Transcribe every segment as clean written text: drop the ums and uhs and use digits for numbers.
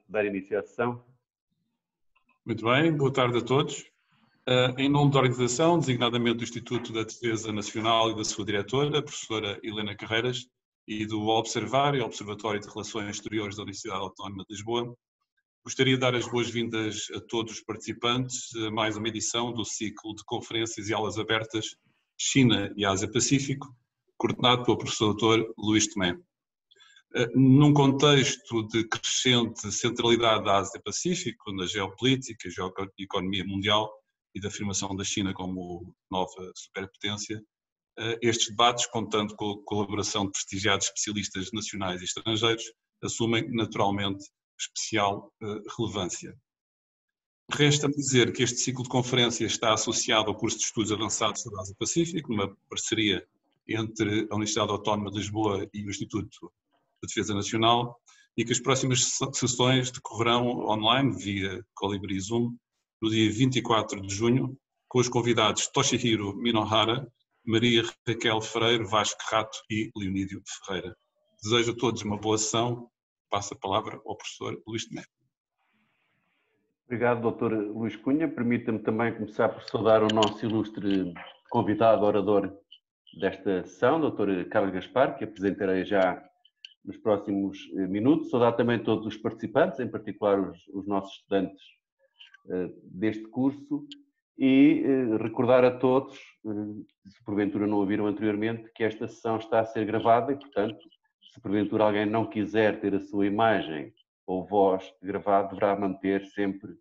dar início à sessão. Muito bem, boa tarde a todos. Em nome da organização, designadamente do Instituto da Defesa Nacional e da sua diretora, a professora Helena Carreiras, e do Observário, Observatório de Relações Exteriores da Universidade Autónoma de Lisboa, gostaria de dar as boas-vindas a todos os participantes a mais uma edição do ciclo de conferências e aulas abertas China e Ásia-Pacífico, coordenado pelo professor Dr. Luís Tomé. Num contexto de crescente centralidade da Ásia-Pacífico, na geopolítica, geoeconomia mundial e da afirmação da China como nova superpotência, estes debates, contando com a colaboração de prestigiados especialistas nacionais e estrangeiros, assumem naturalmente especial relevância. Resta-me dizer que este ciclo de conferências está associado ao curso de Estudos Avançados sobre a Ásia-Pacífico, numa parceria entre a Universidade Autónoma de Lisboa e o Instituto de Defesa Nacional, e que as próximas sessões decorrerão online via Colibri Zoom no dia 24 de junho, com os convidados Toshihiro Minohara, Maria Raquel Freire, Vasco Rato e Leonídio Ferreira. Desejo a todos uma boa sessão. Passo a palavra ao professor Luís Tomé. Obrigado, Dr. Luís Cunha. Permita-me também começar por saudar o nosso ilustre convidado, orador desta sessão, Dr. Carlos Gaspar, que apresentarei já nos próximos minutos. Saudar também todos os participantes, em particular os nossos estudantes deste curso, e recordar a todos, se porventura não ouviram anteriormente, que esta sessão está a ser gravada e, portanto, se porventura alguém não quiser ter a sua imagem ou voz gravada, deverá manter sempre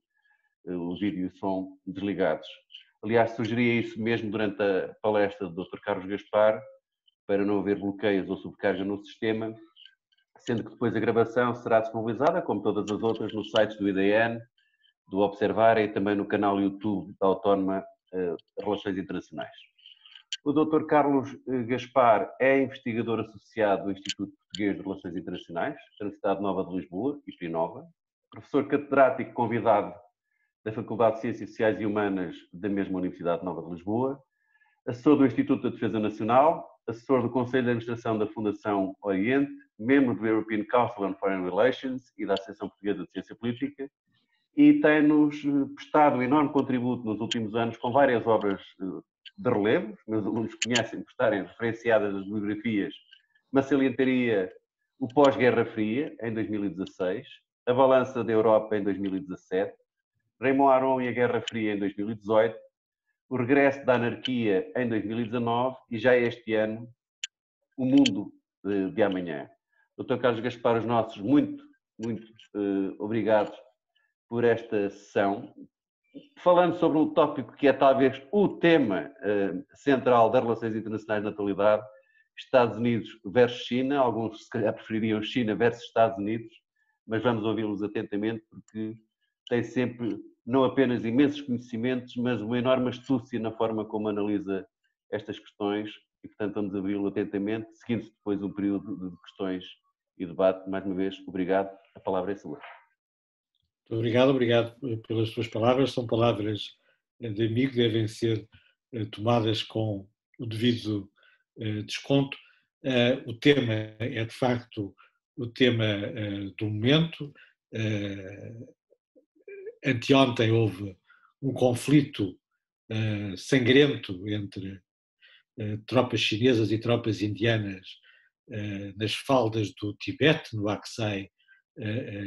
o vídeo e o som desligados. Aliás, sugeria isso mesmo durante a palestra do Dr. Carlos Gaspar, para não haver bloqueios ou sobrecarga no sistema, sendo que depois a gravação será disponibilizada, como todas as outras, nos sites do IDN, do Observário e também no canal YouTube da Autónoma Relações Internacionais. O Dr. Carlos Gaspar é investigador associado do Instituto Português de Relações Internacionais, da Universidade Nova de Lisboa, IPNova, professor catedrático convidado da Faculdade de Ciências Sociais e Humanas da mesma Universidade Nova de Lisboa, assessor do Instituto da Defesa Nacional, assessor do Conselho de Administração da Fundação Oriente, membro do European Council on Foreign Relations e da Associação Portuguesa de Ciência Política, e tem-nos prestado um enorme contributo nos últimos anos com várias obras de relevo. Os meus alunos conhecem por estarem referenciadas as bibliografias, mas salientaria o Pós-Guerra Fria, em 2016, a Balança da Europa, em 2017, Raymond Aron e a Guerra Fria, em 2018, o Regresso da Anarquia, em 2019, e já este ano, O Mundo de Amanhã. Dr. Carlos Gaspar, os nossos muito obrigados por esta sessão, falando sobre um tópico que é talvez o tema central das relações internacionais na atualidade, Estados Unidos versus China. Alguns se calhar prefeririam China versus Estados Unidos, mas vamos ouvi-los atentamente porque tem sempre não apenas imensos conhecimentos, mas uma enorme astúcia na forma como analisa estas questões e, portanto, vamos ouvi-lo atentamente, seguindo-se depois um período de questões e debate. Mais uma vez, obrigado. A palavra é sua. Obrigado pelas suas palavras. São palavras de amigo, devem ser tomadas com o devido desconto. O tema é, de facto, o tema do momento. Anteontem houve um conflito sangrento entre tropas chinesas e tropas indianas nas faldas do Tibete, no Aksai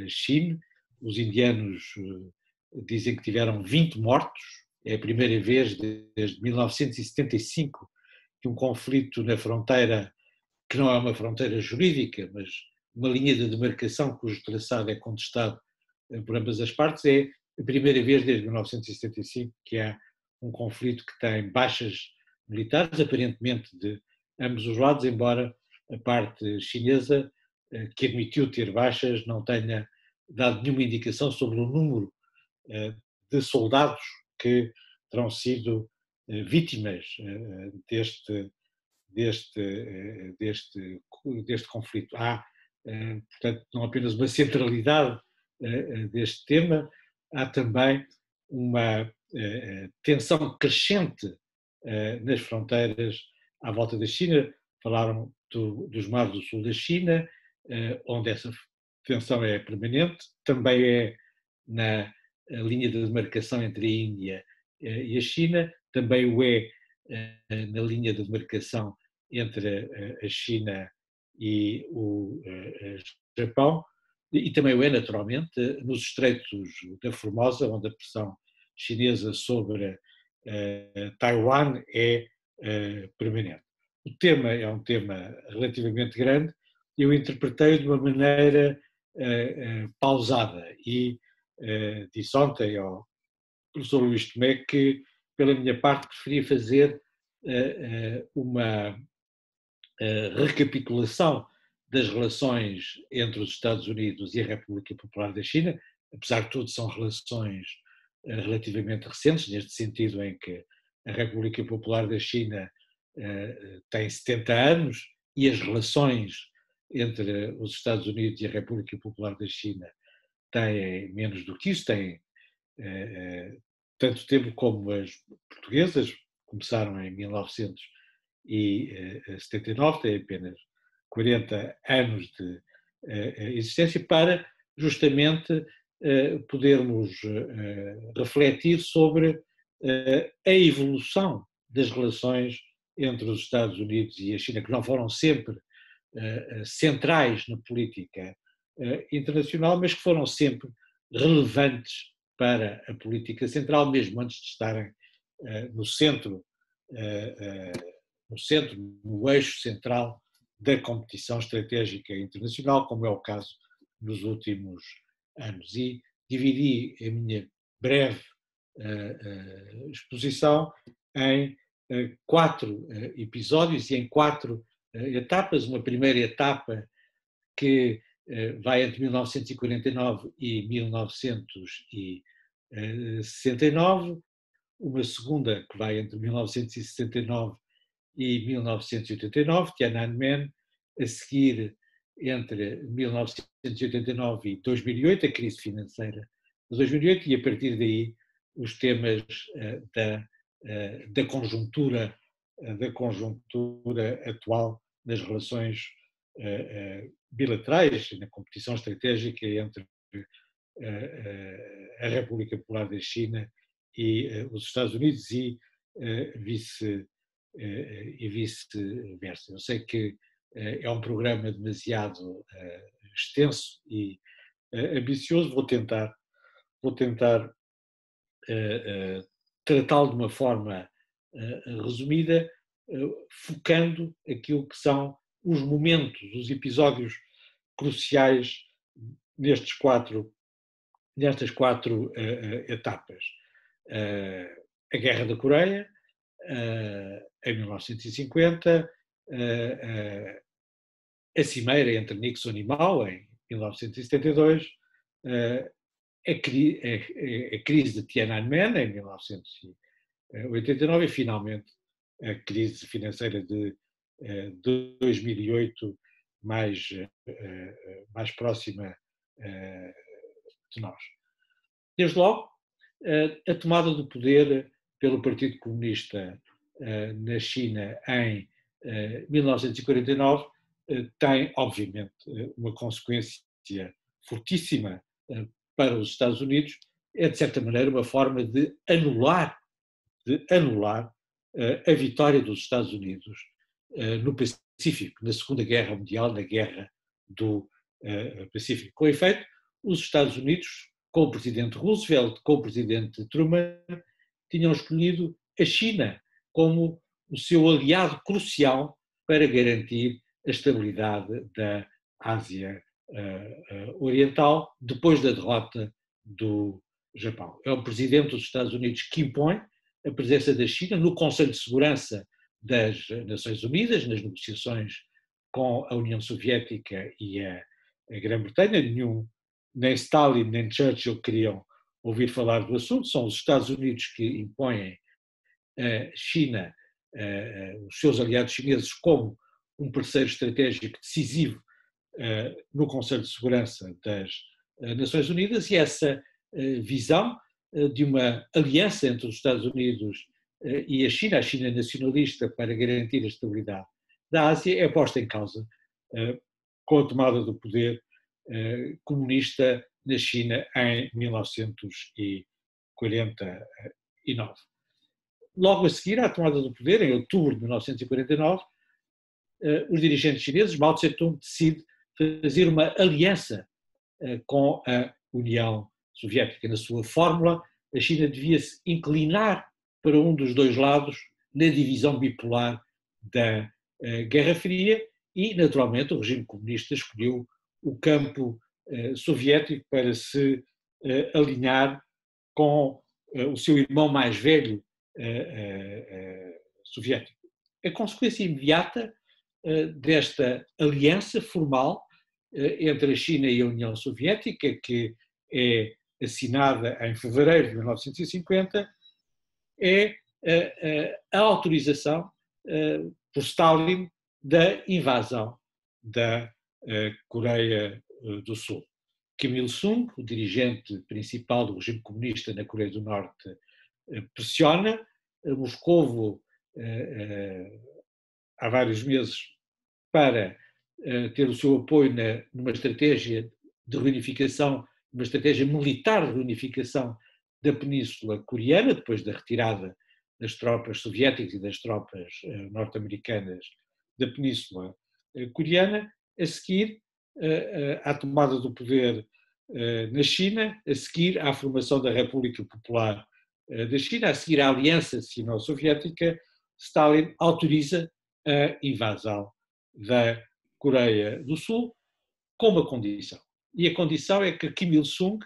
Chin. Os indianos dizem que tiveram 20 mortos. É a primeira vez desde 1975 que um conflito na fronteira, que não é uma fronteira jurídica, mas uma linha de demarcação cujo traçado é contestado por ambas as partes, é a primeira vez desde 1975 que há um conflito que tem baixas militares, aparentemente de ambos os lados, embora a parte chinesa, que admitiu ter baixas, não tenha dado nenhuma indicação sobre o número de soldados que terão sido vítimas deste conflito. Há, portanto, não apenas uma centralidade deste tema, há também uma tensão crescente nas fronteiras à volta da China. Falaram dos mares do sul da China, onde essa tensão é permanente, também é na linha de demarcação entre a Índia e a China, também o é na linha de demarcação entre a China e o Japão, e também o é, naturalmente, nos estreitos da Formosa, onde a pressão chinesa sobre Taiwan é permanente. O tema é um tema relativamente grande, eu interpretei de uma maneira pausada e disse ontem ao professor Luís Tomé que, pela minha parte, preferia fazer uma recapitulação das relações entre os Estados Unidos e a República Popular da China. Apesar de tudo, são relações relativamente recentes, neste sentido em que a República Popular da China tem 70 anos e as relações entre os Estados Unidos e a República Popular da China têm menos do que isso, têm tanto tempo como as portuguesas, começaram em 1979, têm apenas 40 anos de existência, para justamente podermos refletir sobre a evolução das relações entre os Estados Unidos e a China, que não foram sempre centrais na política internacional, mas que foram sempre relevantes para a política central, mesmo antes de estarem no centro, no eixo central da competição estratégica internacional, como é o caso nos últimos anos. E dividi a minha breve exposição em 4 episódios e em 4 etapas. Uma primeira etapa que vai entre 1949 e 1969, uma segunda que vai entre 1969 e 1989, Tiananmen, a seguir entre 1989 e 2008, a crise financeira de 2008, e a partir daí os temas da conjuntura atual nas relações bilaterais, na competição estratégica entre a República Popular da China e os Estados Unidos e vice-versa. Eu sei que é um programa demasiado extenso e ambicioso, vou tentar tratá-lo de uma forma resumida, focando aquilo que são os momentos, os episódios cruciais nestas quatro etapas. A Guerra da Coreia, em 1950, a cimeira entre Nixon e Mao, em 1972, a crise de Tiananmen, em 1989, e finalmente a crise financeira de 2008, mais próxima de nós. Desde logo, a tomada do poder pelo Partido Comunista na China em 1949 tem, obviamente, uma consequência fortíssima para os Estados Unidos. É, de certa maneira, uma forma de anular a vitória dos Estados Unidos no Pacífico, na Segunda Guerra Mundial, na Guerra do Pacífico. Com efeito, os Estados Unidos, com o presidente Roosevelt, com o presidente Truman, tinham escolhido a China como o seu aliado crucial para garantir a estabilidade da Ásia Oriental depois da derrota do Japão. É o presidente dos Estados Unidos que impõe a presença da China no Conselho de Segurança das Nações Unidas, nas negociações com a União Soviética e a Grã-Bretanha. Nem Stalin nem Churchill queriam ouvir falar do assunto, são os Estados Unidos que impõem a China, os seus aliados chineses, como um parceiro estratégico decisivo no Conselho de Segurança das Nações Unidas, e essa visão de uma aliança entre os Estados Unidos e a China nacionalista, para garantir a estabilidade da Ásia, é posta em causa com a tomada do poder comunista na China em 1949. Logo a seguir à tomada do poder, em outubro de 1949, os dirigentes chineses, Mao Tse-tung decide fazer uma aliança com a União Soviética. Na sua fórmula, a China devia se inclinar para um dos dois lados na divisão bipolar da Guerra Fria e, naturalmente, o regime comunista escolheu o campo soviético para se alinhar com o seu irmão mais velho soviético. A consequência imediata desta aliança formal entre a China e a União Soviética, que é assinada em fevereiro de 1950, é a autorização por Stalin da invasão da Coreia do Sul. Kim Il-sung, o dirigente principal do regime comunista na Coreia do Norte, pressiona. Moscovo, há vários meses, para ter o seu apoio numa estratégia de reunificação, uma estratégia militar de reunificação da Península Coreana, depois da retirada das tropas soviéticas e das tropas norte-americanas da Península Coreana, a seguir à tomada do poder na China, a seguir à formação da República Popular da China, a seguir à aliança sino-soviética, Stalin autoriza a invasão da Coreia do Sul com uma condição. E a condição é que Kim Il-sung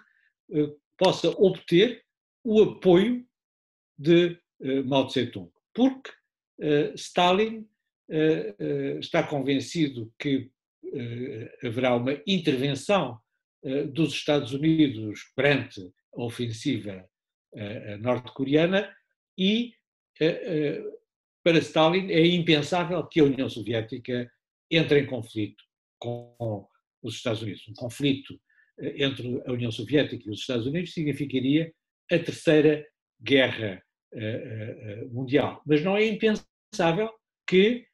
possa obter o apoio de Mao Tse-tung, porque Stalin está convencido que haverá uma intervenção dos Estados Unidos perante a ofensiva norte-coreana e para Stalin é impensável que a União Soviética entre em conflito com os Estados Unidos. Um conflito entre a União Soviética e os Estados Unidos significaria a Terceira Guerra Mundial. Mas não é impensável que,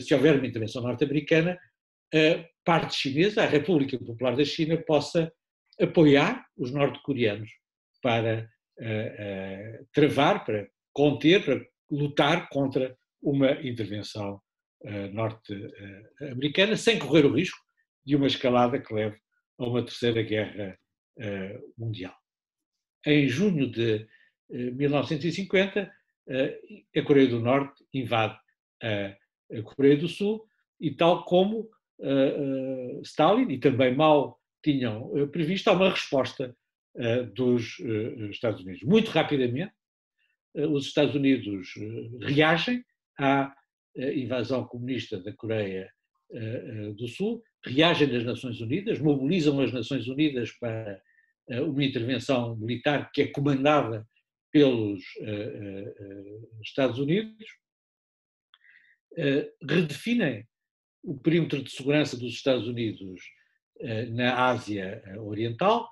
se houver uma intervenção norte-americana, a parte chinesa, a República Popular da China, possa apoiar os norte-coreanos para travar, para conter, para lutar contra uma intervenção norte-americana, sem correr o risco de uma escalada que leve a uma Terceira Guerra Mundial. Em junho de 1950, a Coreia do Norte invade a Coreia do Sul e, tal como Stalin e também Mao tinham previsto, há uma resposta dos Estados Unidos. Muito rapidamente, os Estados Unidos reagem à invasão comunista da Coreia do Sul, reagem nas Nações Unidas, mobilizam as Nações Unidas para uma intervenção militar que é comandada pelos Estados Unidos, redefinem o perímetro de segurança dos Estados Unidos na Ásia Oriental,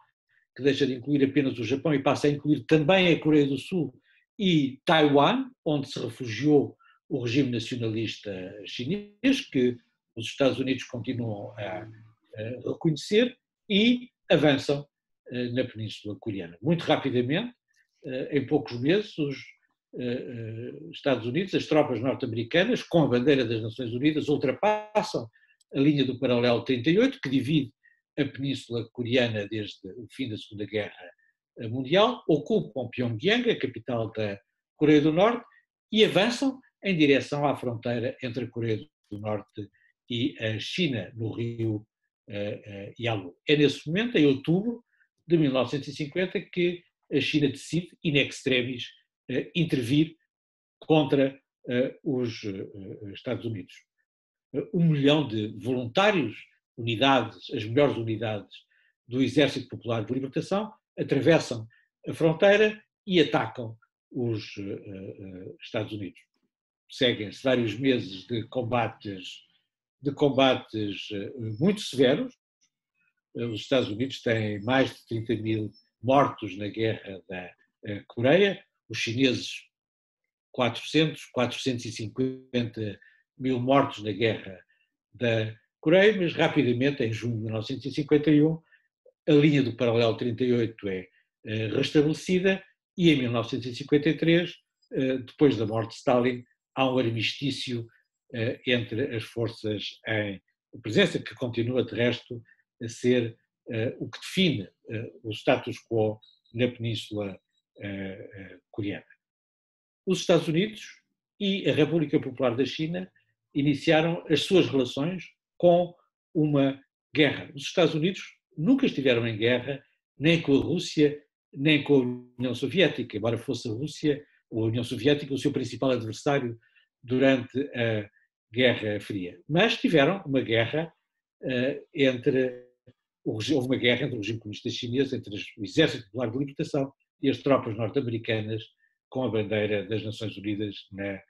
que deixa de incluir apenas o Japão e passa a incluir também a Coreia do Sul e Taiwan, onde se refugiou o regime nacionalista chinês, que os Estados Unidos continuam a reconhecer, e avançam na Península Coreana. Muito rapidamente, em poucos meses, os Estados Unidos, as tropas norte-americanas, com a bandeira das Nações Unidas, ultrapassam a linha do paralelo 38, que divide a Península Coreana desde o fim da Segunda Guerra Mundial, ocupam Pyongyang, a capital da Coreia do Norte, e avançam em direção à fronteira entre a Coreia do Norte e a China, no rio Yalu. É nesse momento, em outubro de 1950, que a China decide, in extremis, intervir contra os Estados Unidos. 1 milhão de voluntários, unidades, as melhores unidades do Exército Popular de Libertação, atravessam a fronteira e atacam os Estados Unidos. Seguem-se vários meses de combates muito severos. Os Estados Unidos têm mais de 30 mil mortos na guerra da Coreia, os chineses 450 mil mortos na guerra da Coreia, mas rapidamente, em junho de 1951, a linha do paralelo 38 é restabelecida e em 1953, depois da morte de Stalin, há um armistício entre as forças em presença, que continua, de resto, a ser o que define o status quo na Península Coreana. Os Estados Unidos e a República Popular da China iniciaram as suas relações com uma guerra. Os Estados Unidos nunca estiveram em guerra nem com a Rússia, nem com a União Soviética, embora fosse a Rússia ou a União Soviética o seu principal adversário durante a Guerra Fria. Mas tiveram uma guerra houve uma guerra entre o regime comunista chinês, entre o Exército Popular de Libertação e as tropas norte-americanas com a bandeira das Nações Unidas na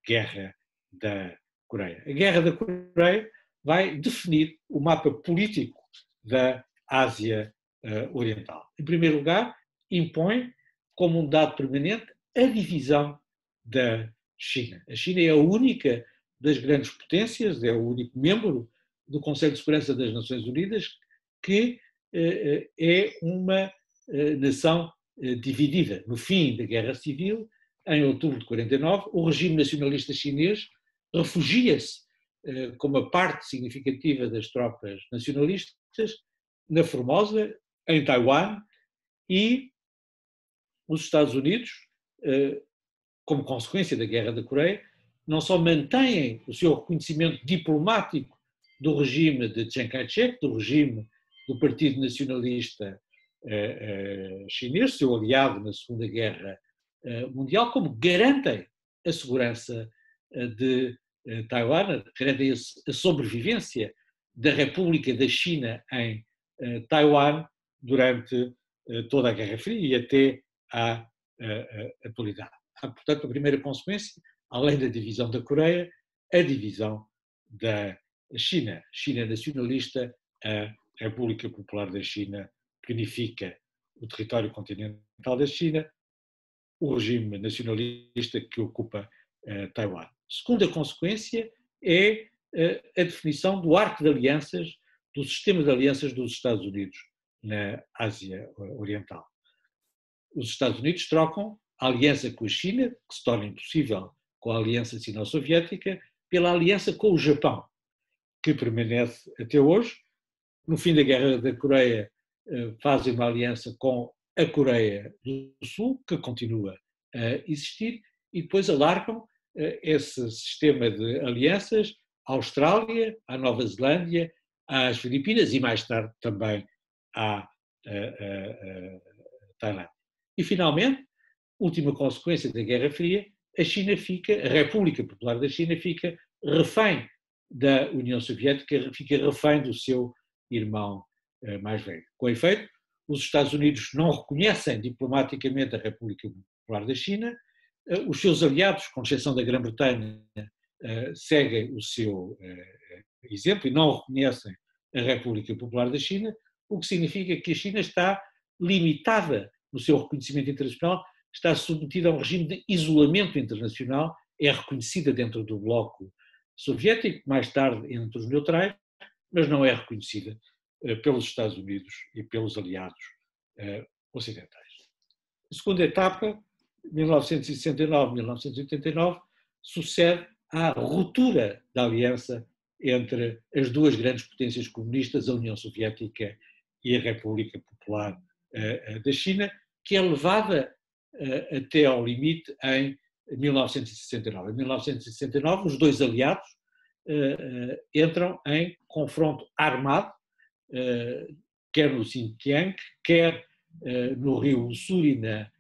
Guerra da Coreia. A Guerra da Coreia vai definir o mapa político da Ásia Oriental. Em primeiro lugar, impõe como um dado permanente a divisão da China. A China é a única das grandes potências, é o único membro do Conselho de Segurança das Nações Unidas que é uma nação dividida. No fim da Guerra Civil, em outubro de 49, o regime nacionalista chinês refugia-se como uma parte significativa das tropas nacionalistas na Formosa, em Taiwan, e os Estados Unidos, como consequência da Guerra da Coreia, não só mantêm o seu reconhecimento diplomático do regime de Chiang Kai-shek, do regime do Partido Nacionalista Chinês, seu aliado na Segunda Guerra Mundial, como garantem a segurança de Taiwan, garantem a sobrevivência da República da China em Taiwan durante toda a Guerra Fria e até à atualidade. Portanto, a primeira consequência, além da divisão da Coreia, a divisão da China. China nacionalista, a República Popular da China, que unifica o território continental da China, o regime nacionalista que ocupa Taiwan. Segunda consequência é a definição do arco de alianças, do sistema de alianças dos Estados Unidos na Ásia Oriental. Os Estados Unidos trocam a aliança com a China, que se torna impossível com a aliança sino-soviética, pela aliança com o Japão, que permanece até hoje. No fim da Guerra da Coreia, fazem uma aliança com a Coreia do Sul, que continua a existir, e depois alargam esse sistema de alianças à Austrália, à Nova Zelândia, às Filipinas e mais tarde também à Tailândia. E finalmente, última consequência da Guerra Fria, a República Popular da China fica refém da União Soviética, fica refém do seu irmão mais velho. Com efeito, os Estados Unidos não reconhecem diplomaticamente a República Popular da China, os seus aliados, com exceção da Grã-Bretanha, seguem o seu exemplo e não reconhecem a República Popular da China, o que significa que a China está limitada no seu reconhecimento internacional, está submetida a um regime de isolamento internacional, é reconhecida dentro do bloco soviético, mais tarde entre os neutrais, mas não é reconhecida pelos Estados Unidos e pelos aliados ocidentais. A segunda etapa, 1969-1989, sucede à ruptura da aliança entre as duas grandes potências comunistas, a União Soviética e a República Popular da China, que é levada até ao limite em 1969. Em 1969, os dois aliados entram em confronto armado, quer no Xinjiang, quer no Rio Ussuri, na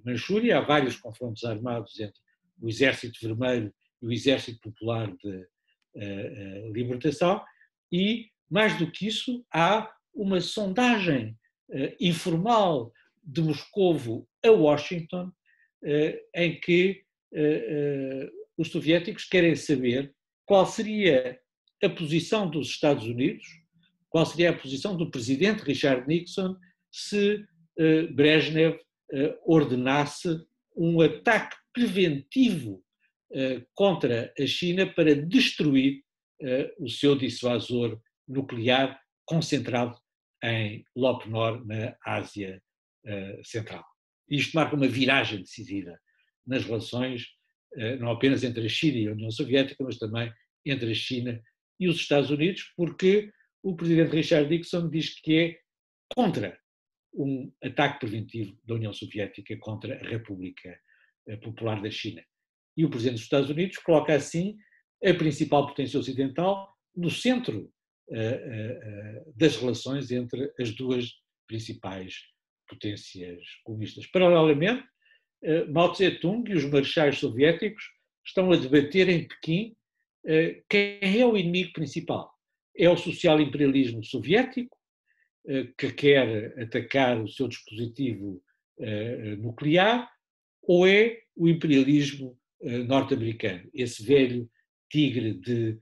Manchúria. Há vários confrontos armados entre o Exército Vermelho e o Exército Popular de Libertação, e, mais do que isso, há uma sondagem informal de Moscovo a Washington, em que os soviéticos querem saber qual seria a posição dos Estados Unidos, qual seria a posição do presidente Richard Nixon se Brezhnev ordenasse um ataque preventivo contra a China para destruir o seu dissuasor nuclear concentrado em Lop-Nor, na Ásia Central. Isto marca uma viragem decisiva nas relações, não apenas entre a China e a União Soviética, mas também entre a China e os Estados Unidos, porque o presidente Richard Nixon diz que é contra um ataque preventivo da União Soviética contra a República Popular da China. E o presidente dos Estados Unidos coloca assim a principal potência ocidental no centro das relações entre as duas principais potências comunistas. Paralelamente, Mao Tse-tung e os marechais soviéticos estão a debater em Pequim quem é o inimigo principal. É o social-imperialismo soviético, que quer atacar o seu dispositivo nuclear, ou é o imperialismo norte-americano, esse velho tigre de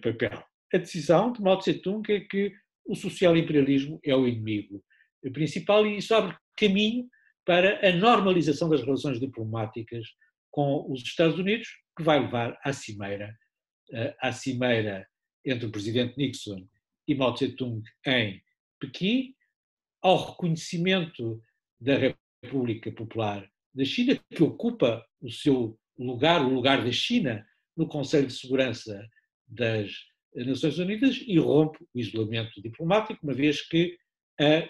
papel? A decisão de Mao Tse-tung é que o social-imperialismo é o inimigo principal e isso abre caminho para a normalização das relações diplomáticas com os Estados Unidos, que vai levar à cimeira entre o presidente Nixon e Mao Tse-tung em Pequim, ao reconhecimento da República Popular da China, que ocupa o seu lugar, o lugar da China, no Conselho de Segurança das Nações Unidas e rompe o isolamento diplomático, uma vez que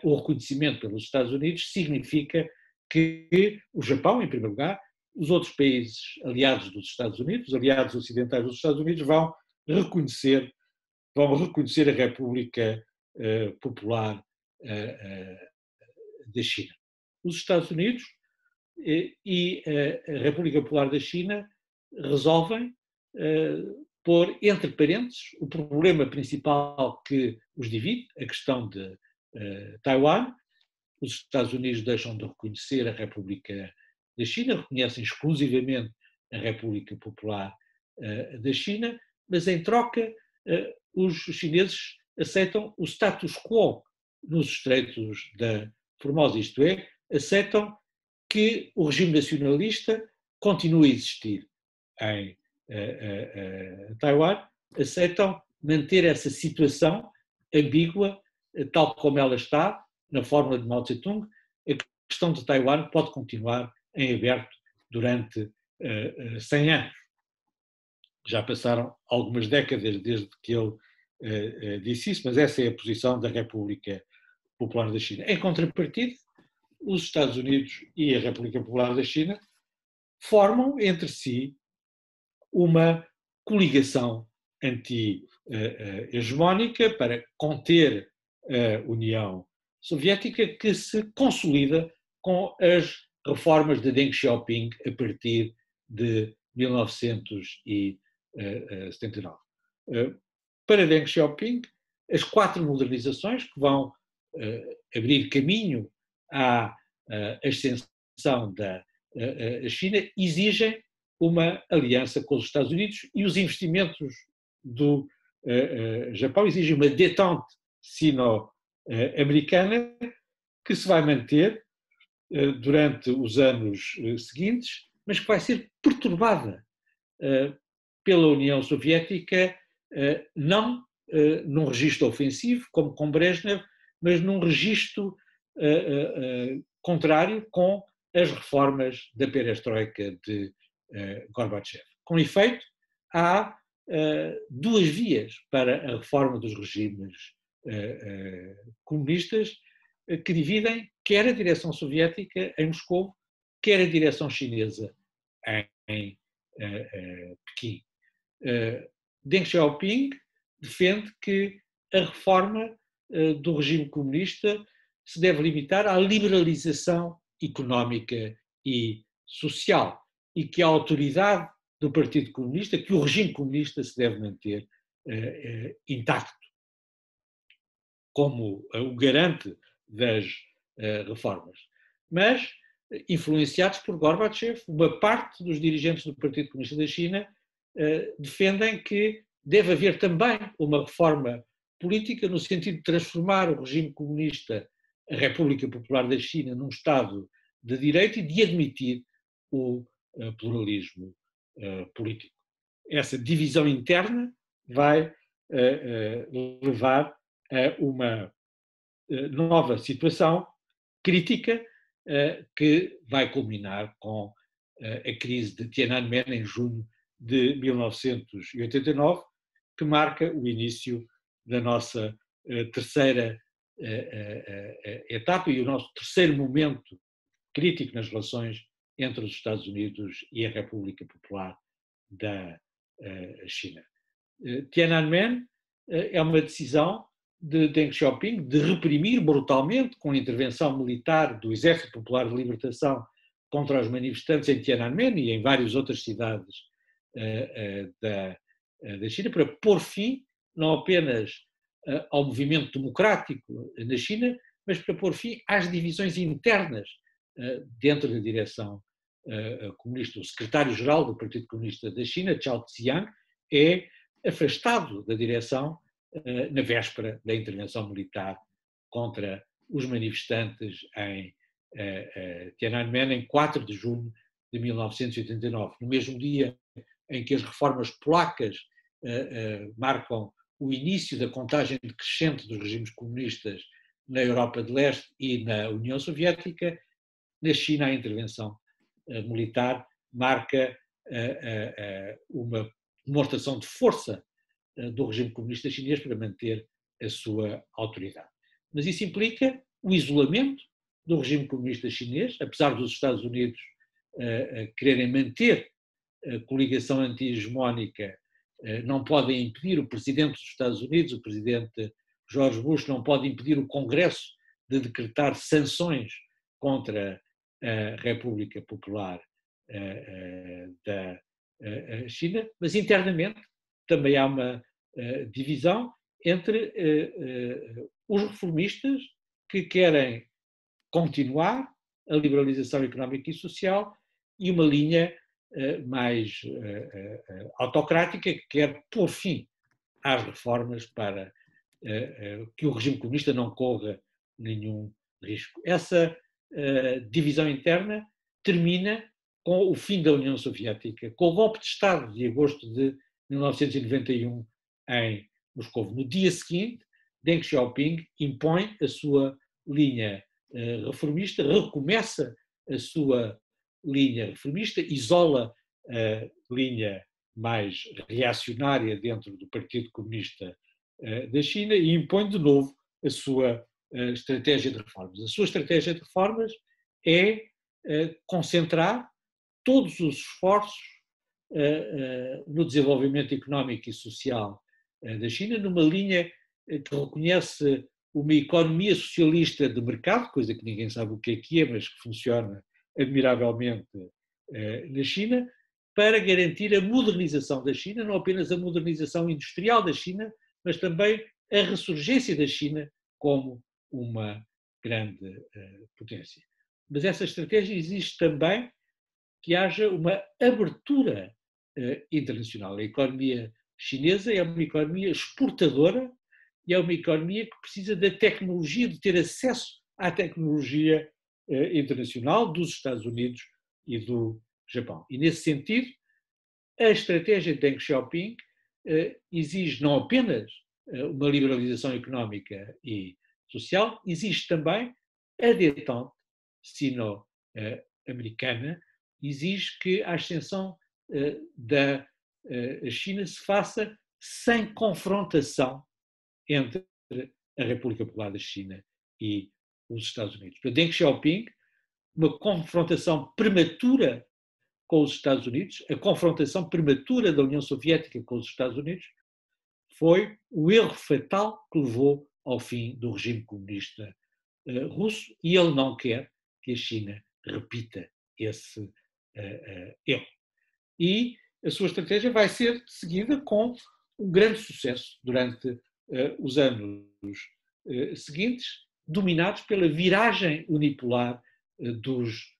o reconhecimento pelos Estados Unidos significa que o Japão, em primeiro lugar, os outros países aliados dos Estados Unidos, os aliados ocidentais dos Estados Unidos, vão reconhecer a República Popular da China. Os Estados Unidos e a República Popular da China resolvem pôr entre parênteses o problema principal que os divide, a questão de Taiwan. Os Estados Unidos deixam de reconhecer a República da China, reconhecem exclusivamente a República Popular da China, mas em troca os chineses aceitam o status quo nos estreitos da Formosa, isto é, aceitam que o regime nacionalista continue a existir em Taiwan, aceitam manter essa situação ambígua, tal como ela está, na fórmula de Mao Tse-tung. A questão de Taiwan pode continuar em aberto durante 100 anos. Já passaram algumas décadas desde que ele disse isso, mas essa é a posição da República Popular da China. Em contrapartida, os Estados Unidos e a República Popular da China formam entre si uma coligação anti-hegemónica para conter a União Soviética, que se consolida com as reformas de Deng Xiaoping a partir de 1979. Para Deng Xiaoping, as 4 modernizações que vão abrir caminho à ascensão da China exigem uma aliança com os Estados Unidos e os investimentos do Japão exigem uma détente sino-americana que se vai manter durante os anos seguintes, mas que vai ser perturbada pela União Soviética, não num registro ofensivo, como com Brezhnev, mas num registro contrário, com as reformas da perestroika de Gorbachev. Com efeito, há 2 vias para a reforma dos regimes comunistas que dividem quer a direção soviética em Moscou, quer a direção chinesa em Pequim. Deng Xiaoping defende que a reforma do regime comunista se deve limitar à liberalização económica e social e que a autoridade do Partido Comunista, que o regime comunista se deve manter intacto como o garante das reformas. Mas, influenciados por Gorbachev, uma parte dos dirigentes do Partido Comunista da China defendem que deve haver também uma reforma política no sentido de transformar o regime comunista, a República Popular da China, num Estado de direito e de admitir o pluralismo político. Essa divisão interna vai levar a uma nova situação crítica que vai culminar com a crise de Tiananmen em junho de 1989, que marca o início da nossa terceira etapa e o nosso terceiro momento crítico nas relações entre os Estados Unidos e a República Popular da China. Tiananmen é uma decisão de Deng Xiaoping de reprimir brutalmente, com a intervenção militar do Exército Popular de Libertação contra os manifestantes em Tiananmen e em várias outras cidades da China, para pôr fim não apenas ao movimento democrático na China, mas para pôr fim às divisões internas dentro da direção comunista. O secretário-geral do Partido Comunista da China, Zhao Ziyang, é afastado da direção na véspera da intervenção militar contra os manifestantes em Tiananmen, em 4 de junho de 1989. No mesmo dia em que as reformas polacas marcam o início da contagem decrescente dos regimes comunistas na Europa de Leste e na União Soviética, na China a intervenção militar marca uma demonstração de força do regime comunista chinês para manter a sua autoridade. Mas isso implica o isolamento do regime comunista chinês, apesar dos Estados Unidos quererem manter a coligação anti-hegemónica, não podem impedir o presidente dos Estados Unidos, o presidente George Bush, não pode impedir o Congresso de decretar sanções contra a República Popular da China, mas internamente também há uma divisão entre os reformistas que querem continuar a liberalização económica e social e uma linha mais autocrática que quer pôr fim às reformas para que o regime comunista não corra nenhum risco. Essa divisão interna termina com o fim da União Soviética, com o golpe de Estado de agosto de 1991 em Moscou. No dia seguinte, Deng Xiaoping impõe a sua linha reformista, recomeça a sua linha reformista, isola a linha mais reacionária dentro do Partido Comunista da China e impõe de novo a sua estratégia de reformas. A sua estratégia de reformas é concentrar todos os esforços no desenvolvimento económico e social da China, numa linha que reconhece uma economia socialista de mercado, coisa que ninguém sabe o que é, mas que funciona admiravelmente na China, para garantir a modernização da China, não apenas a modernização industrial da China, mas também a ressurgência da China como uma grande potência. Mas essa estratégia exige também que haja uma abertura internacional. A economia chinesa é uma economia exportadora e é uma economia que precisa da tecnologia, de ter acesso à tecnologia internacional dos Estados Unidos e do Japão. E, nesse sentido, a estratégia de Deng Xiaoping exige não apenas uma liberalização económica e social, exige também a détente sino-americana, exige que a ascensão da China se faça sem confrontação entre a República Popular da China e os Estados Unidos. Para Deng Xiaoping, uma confrontação prematura com os Estados Unidos, a confrontação prematura da União Soviética com os Estados Unidos, foi o erro fatal que levou ao fim do regime comunista russo, e ele não quer que a China repita esse erro. E a sua estratégia vai ser seguida com um grande sucesso durante os anos seguintes, dominados pela viragem unipolar dos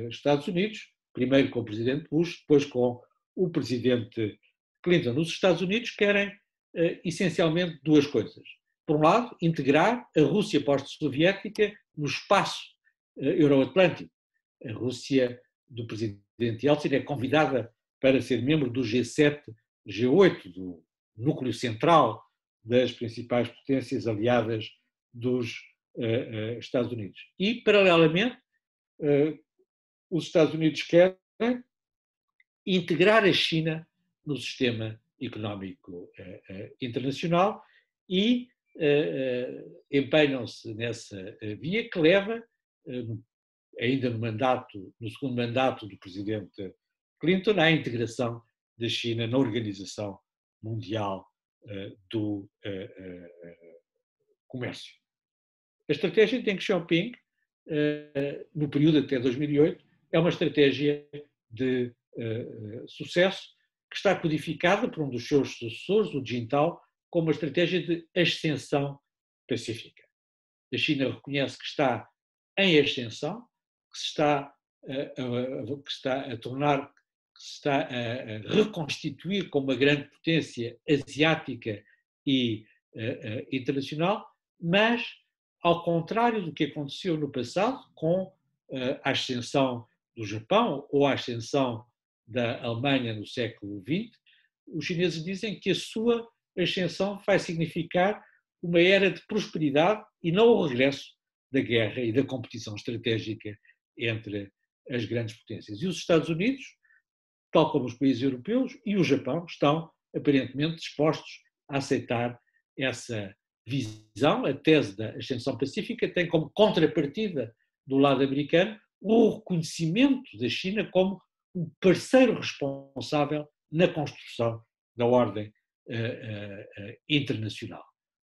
Estados Unidos, primeiro com o presidente Bush, depois com o presidente Clinton. Os Estados Unidos querem essencialmente duas coisas. Por um lado, integrar a Rússia pós-soviética no espaço euroatlântico. A Rússia do presidente Yeltsin é convidada para ser membro do G7, G8, do núcleo central das principais potências aliadas dos Estados Unidos. E, paralelamente, os Estados Unidos querem integrar a China no sistema económico internacional e empenham-se nessa via que leva, ainda no segundo mandato do presidente Clinton, à integração da China na Organização Mundial do Comércio. A estratégia de Deng Xiaoping, no período até 2008, é uma estratégia de sucesso que está codificada por um dos seus sucessores, o Jintao, como uma estratégia de ascensão pacífica. A China reconhece que está em ascensão, que se está a tornar, que se está a reconstituir como uma grande potência asiática e internacional, mas, ao contrário do que aconteceu no passado, com a ascensão do Japão ou a ascensão da Alemanha no século XX, os chineses dizem que a sua ascensão vai significar uma era de prosperidade e não o regresso da guerra e da competição estratégica entre as grandes potências. E os Estados Unidos, tal como os países europeus e o Japão, estão aparentemente dispostos a aceitar essa visão. A tese da ascensão pacífica tem como contrapartida do lado americano o reconhecimento da China como um parceiro responsável na construção da ordem internacional.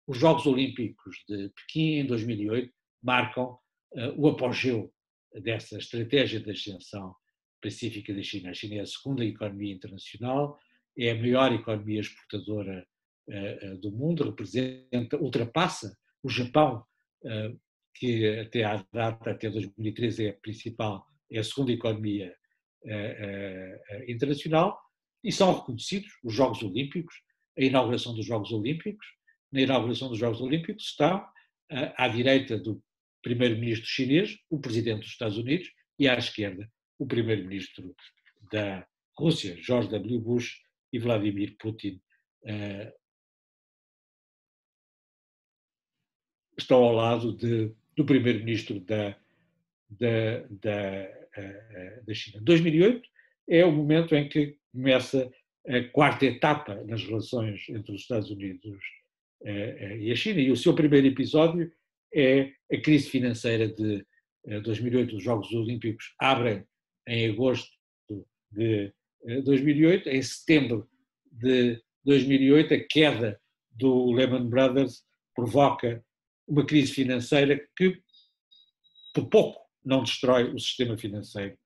Os Jogos Olímpicos de Pequim, em 2008, marcam o apogeu dessa estratégia de ascensão pacífica da China. A China é a segunda economia internacional, é a maior economia exportadora do mundo, ultrapassa o Japão, que até à data, até 2013, é a segunda economia internacional, e são reconhecidos os Jogos Olímpicos, a inauguração dos Jogos Olímpicos. Na inauguração dos Jogos Olímpicos está à direita do primeiro-ministro chinês, o presidente dos Estados Unidos, e à esquerda, o primeiro-ministro da Rússia, George W. Bush e Vladimir Putin. Estão ao lado do primeiro-ministro da China. 2008 é o momento em que começa a quarta etapa nas relações entre os Estados Unidos e a China, e o seu primeiro episódio é a crise financeira de 2008. Os Jogos Olímpicos abrem em agosto de 2008. Em setembro de 2008, a queda do Lehman Brothers provoca uma crise financeira que, por pouco, não destrói o sistema financeiro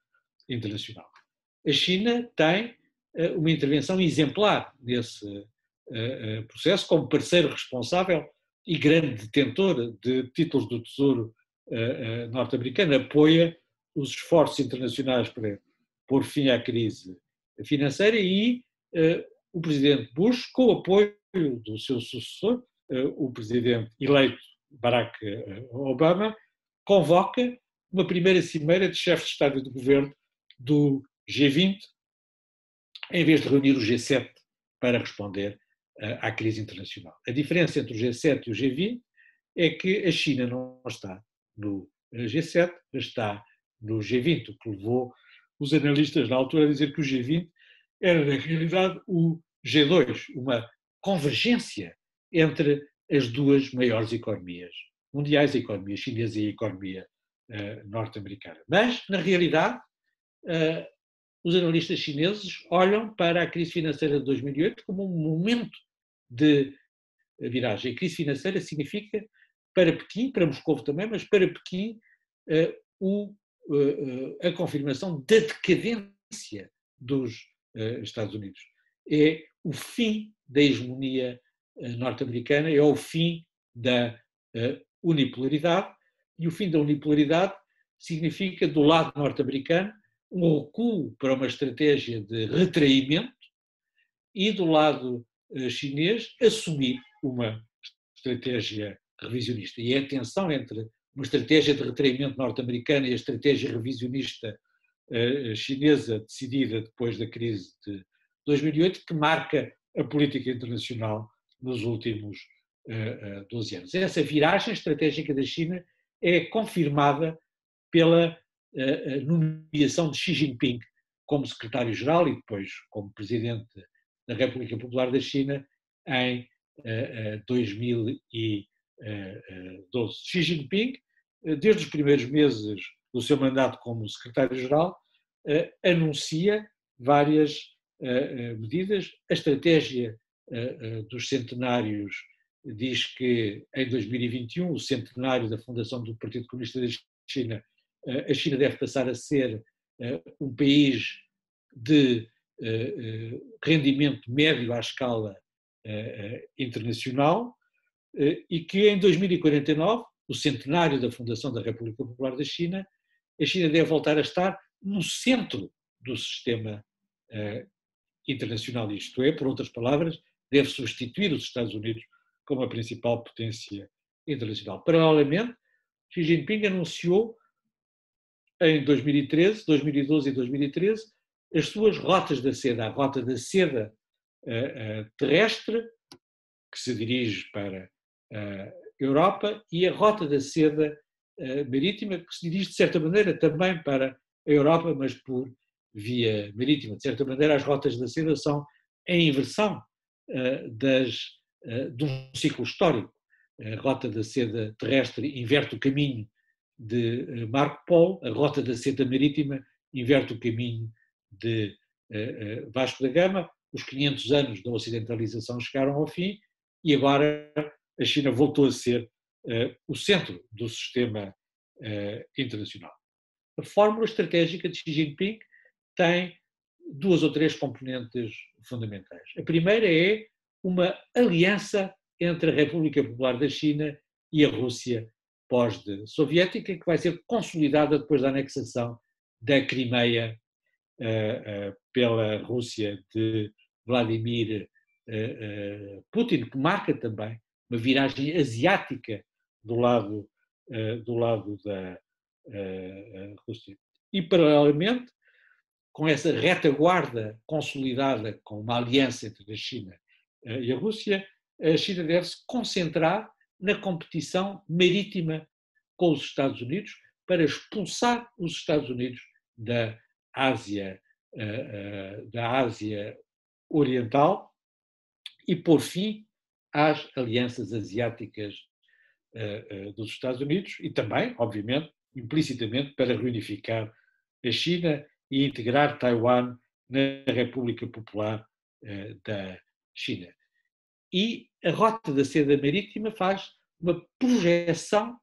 internacional. A China tem uma intervenção exemplar nesse processo, como parceiro responsável e grande detentor de títulos do Tesouro norte-americano, apoia os esforços internacionais para pôr fim à crise financeira, e o presidente Bush, com o apoio do seu sucessor, o presidente eleito Barack Obama, convoca uma primeira cimeira de chefes de Estado e de Governo do G20, em vez de reunir o G7 para responder à crise internacional. A diferença entre o G7 e o G20 é que a China não está no G7, mas está no G20, o que levou os analistas na altura a dizer que o G20 era, na realidade, o G2, uma convergência entre as duas maiores economias mundiais, a economia chinesa e a economia norte-americana. Mas, na realidade, os analistas chineses olham para a crise financeira de 2008 como um momento de viragem. A crise financeira significa, para Pequim, para Moscou também, mas para Pequim, a confirmação da decadência dos Estados Unidos. É o fim da hegemonia norte-americana, é o fim da unipolaridade, e o fim da unipolaridade significa, do lado norte-americano, um recuo para uma estratégia de retraimento, e do lado chinês assumir uma estratégia revisionista. E é a tensão entre uma estratégia de retraimento norte-americana e a estratégia revisionista chinesa, decidida depois da crise de 2008, que marca a política internacional nos últimos 12 anos. Essa viragem estratégica da China é confirmada pela nomeação de Xi Jinping como secretário-geral e depois como presidente da República Popular da China em 2012. Xi Jinping, desde os primeiros meses do seu mandato como secretário-geral, anuncia várias medidas. A estratégia dos centenários diz que em 2021, o centenário da fundação do Partido Comunista da China, a China deve passar a ser um país de rendimento médio à escala internacional e que em 2049, o centenário da fundação da República Popular da China, a China deve voltar a estar no centro do sistema internacional, isto é, por outras palavras, deve substituir os Estados Unidos como a principal potência internacional. Paralelamente, Xi Jinping anunciou em 2013, 2012 e 2013 as suas rotas da seda, a rota da seda terrestre, que se dirige para a Europa, e a rota da seda marítima, que se dirige de certa maneira também para a Europa, mas por via marítima. De certa maneira, as rotas da seda são em inversão de um ciclo histórico. A rota da seda terrestre inverte o caminho de Marco Polo, a rota da seda marítima inverte o caminho de Vasco da Gama. Os 500 anos da ocidentalização chegaram ao fim e agora a China voltou a ser o centro do sistema internacional. A fórmula estratégica de Xi Jinping tem duas ou três componentes fundamentais. A primeira é uma aliança entre a República Popular da China e a Rússia pós-soviética, que vai ser consolidada depois da anexação da Crimeia pela Rússia de Vladimir Putin, que marca também uma viragem asiática do lado da Rússia. E, paralelamente, com essa retaguarda consolidada com uma aliança entre a China e a Rússia, a China deve se concentrar na competição marítima com os Estados Unidos para expulsar os Estados Unidos da Ásia Oriental e pôr fim às alianças asiáticas dos Estados Unidos e também, obviamente, implicitamente, para reunificar a China e integrar Taiwan na República Popular da China. E a rota da seda marítima faz uma projeção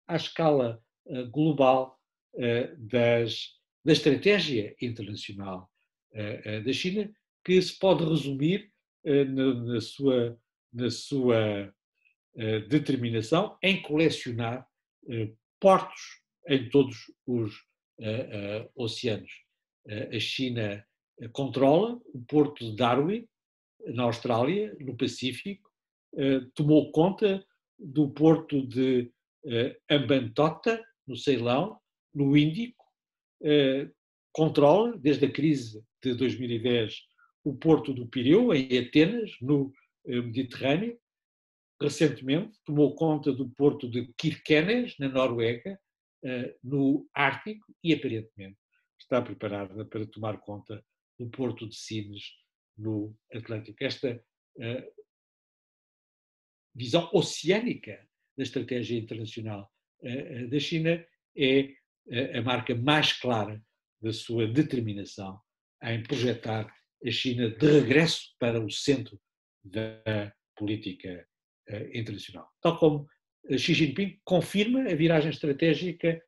à escala global da estratégia internacional da China, que se pode resumir na sua determinação em colecionar portos em todos os oceanos. A China controla o porto de Darwin, na Austrália, no Pacífico, tomou conta do porto de Hambantota, no Ceilão, no Índico, controla, desde a crise de 2010, o porto do Pireu, em Atenas, no Mediterrâneo. Recentemente, tomou conta do porto de Kirkenes, na Noruega, no Ártico, e aparentemente está preparada para tomar conta do porto de Sines, no Atlântico. Esta visão oceânica da estratégia internacional da China é a marca mais clara da sua determinação em projetar a China de regresso para o centro da política internacional. Tal como Xi Jinping confirma a viragem estratégica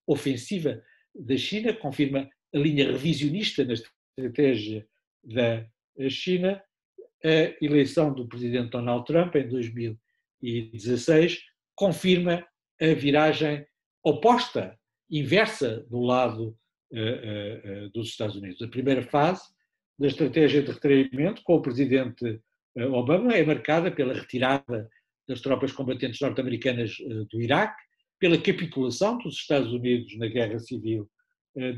ofensiva da China, confirma a linha revisionista na estratégia da China, a eleição do presidente Donald Trump em 2016 confirma a viragem oposta, inversa, do lado dos Estados Unidos. A primeira fase da estratégia de retraimento com o presidente Obama é marcada pela retirada das tropas combatentes norte-americanas do Iraque, pela capitulação dos Estados Unidos na guerra civil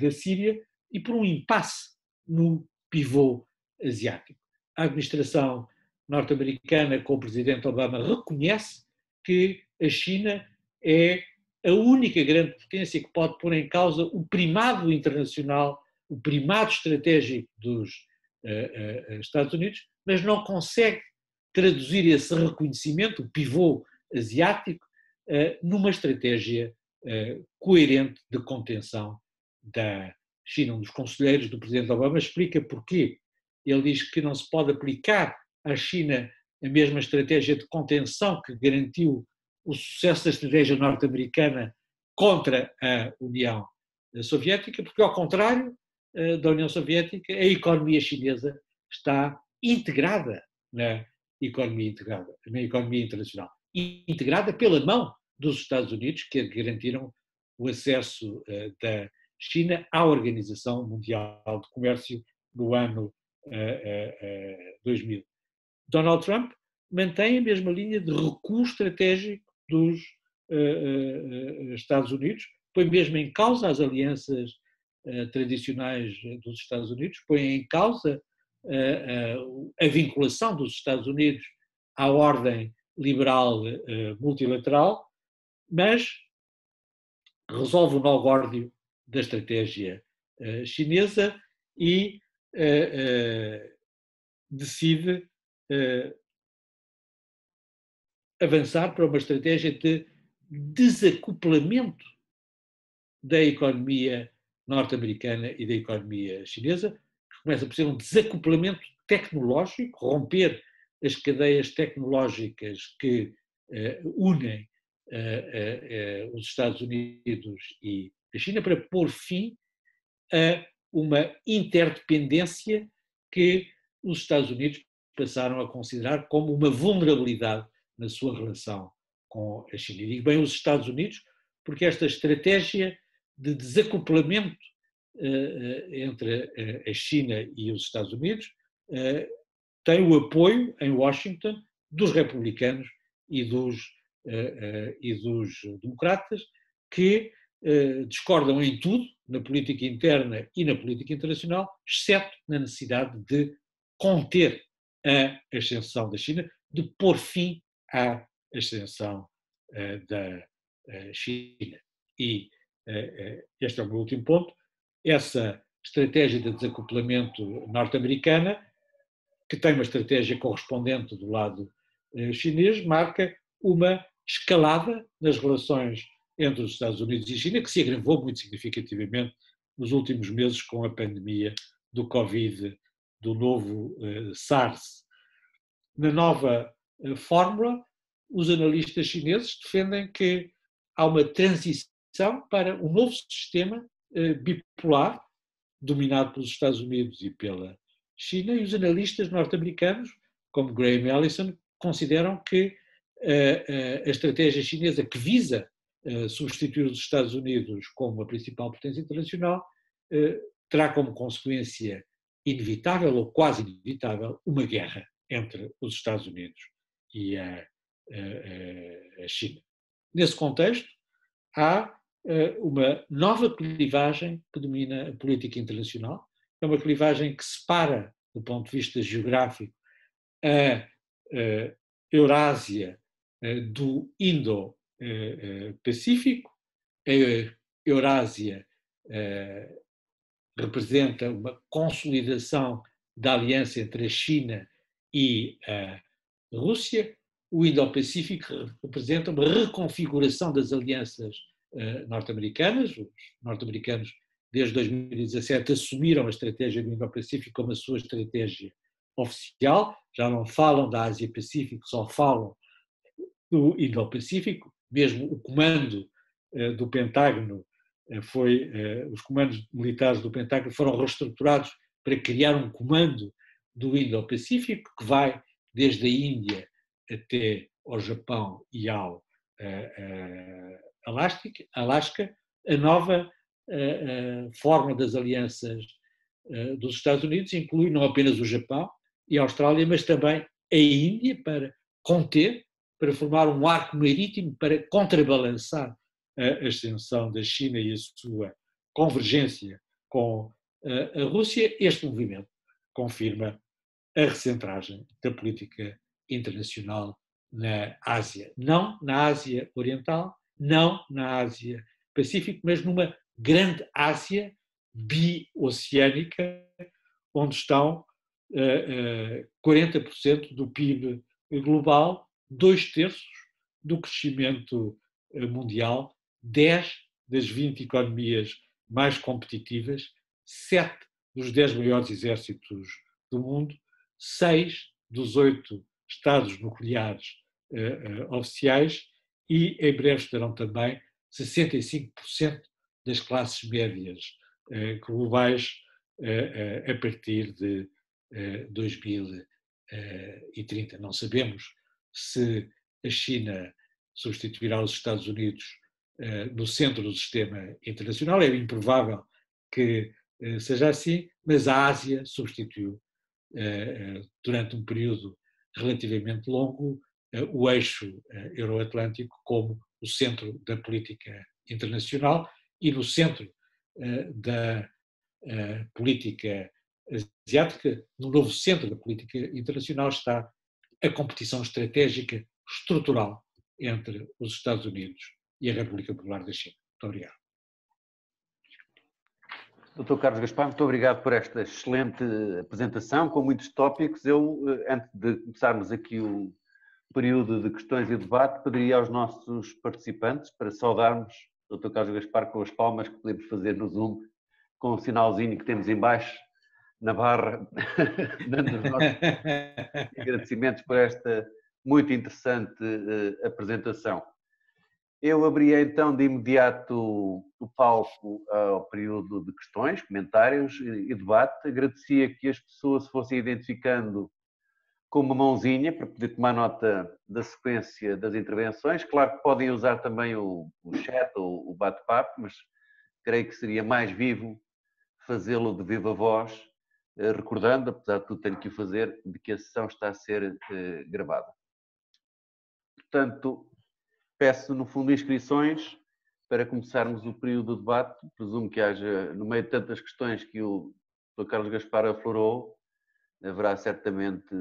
da Síria e por um impasse no pivô asiático. a administração norte-americana, com o presidente Obama, reconhece que a China é a única grande potência que pode pôr em causa o primado internacional, o primado estratégico dos Estados Unidos, mas não consegue traduzir esse reconhecimento, o pivô asiático, numa estratégia coerente de contenção da China. Um dos conselheiros do presidente Obama explica porquê. Ele diz que não se pode aplicar à China a mesma estratégia de contenção que garantiu o sucesso da estratégia norte-americana contra a União Soviética, porque, ao contrário da União Soviética, a economia chinesa está integrada na economia internacional, integrada pela mão dos Estados Unidos, que garantiram o acesso da China à Organização Mundial de Comércio no ano 2000. Donald Trump mantém a mesma linha de recuo estratégico dos Estados Unidos, põe mesmo em causa as alianças tradicionais dos Estados Unidos, põe em causa a vinculação dos Estados Unidos à ordem liberal multilateral, mas resolve o nó górdio da estratégia chinesa e decide avançar para uma estratégia de desacoplamento da economia norte-americana e da economia chinesa, que começa por ser um desacoplamento tecnológico, romper as cadeias tecnológicas que unem os Estados Unidos e a China, para pôr fim a uma interdependência que os Estados Unidos passaram a considerar como uma vulnerabilidade na sua relação com a China. E digo bem os Estados Unidos, porque esta estratégia de desacoplamento entre a China e os Estados Unidos tem o apoio em Washington dos republicanos e dos democratas, que discordam em tudo, na política interna e na política internacional, exceto na necessidade de conter a ascensão da China, de pôr fim à ascensão da China. E este é o meu último ponto. Essa estratégia de desacoplamento norte-americana, que tem uma estratégia correspondente do lado chinês, marca uma escalada nas relações entre os Estados Unidos e a China, que se agravou muito significativamente nos últimos meses com a pandemia do Covid, do novo SARS. Na nova fórmula, os analistas chineses defendem que há uma transição para um novo sistema bipolar, dominado pelos Estados Unidos e pela China, e os analistas norte-americanos, como Graham Allison, consideram que a estratégia chinesa que visa substituir os Estados Unidos como a principal potência internacional terá como consequência inevitável ou quase inevitável uma guerra entre os Estados Unidos e a China. Nesse contexto, há uma nova clivagem que domina a política internacional, é uma clivagem que separa, do ponto de vista geográfico, a Eurásia do Indo-Pacífico. A Eurásia representa uma consolidação da aliança entre a China e a Rússia. O Indo-Pacífico representa uma reconfiguração das alianças norte-americanas. Os norte-americanos, desde 2017, assumiram a estratégia do Indo-Pacífico como a sua estratégia oficial, já não falam da Ásia-Pacífico, só falam do Indo-Pacífico. Mesmo o comando do Pentágono os comandos militares do Pentágono foram reestruturados para criar um comando do Indo-Pacífico que vai desde a Índia até ao Japão e ao Alasca. A nova forma das alianças dos Estados Unidos inclui não apenas o Japão e a Austrália, mas também a Índia, para conter, para formar um arco marítimo para contrabalançar a ascensão da China e a sua convergência com a Rússia. Este movimento confirma a recentragem da política internacional na Ásia. Não na Ásia Oriental, não na Ásia Pacífico, mas numa grande Ásia bioceânica, onde estão 40% do PIB global, 2/3 do crescimento mundial, 10 das 20 economias mais competitivas, 7 dos 10 maiores exércitos do mundo, 6 dos 8 estados nucleares oficiais e, em breve, estarão também 65% das classes médias globais a partir de 2030. Não sabemos se a China substituirá os Estados Unidos no centro do sistema internacional, é improvável que seja assim, mas a Ásia substituiu durante um período relativamente longo o eixo euroatlântico como o centro da política internacional e no centro da política asiática, no novo centro da política internacional está a competição estratégica estrutural entre os Estados Unidos e a República Popular da China. Muito obrigado. Dr. Carlos Gaspar, muito obrigado por esta excelente apresentação, com muitos tópicos. Eu, antes de começarmos aqui o período de questões e debate, pediria aos nossos participantes para saudarmos o Dr. Carlos Gaspar com as palmas que podemos fazer no Zoom, com o sinalzinho que temos em baixo, na barra, dando os nossos agradecimentos por esta muito interessante apresentação. Eu abria então de imediato o palco ao período de questões, comentários e debate. Agradecia que as pessoas se fossem identificando com uma mãozinha para poder tomar nota da sequência das intervenções. Claro que podem usar também o chat ou o bate-papo, mas creio que seria mais vivo fazê-lo de viva voz, recordando, apesar de tudo tenho que o fazer, de que a sessão está a ser gravada. Portanto, peço no fundo inscrições para começarmos o período de debate. Presumo que haja, no meio de tantas questões que o Dr. Carlos Gaspar aflorou, haverá certamente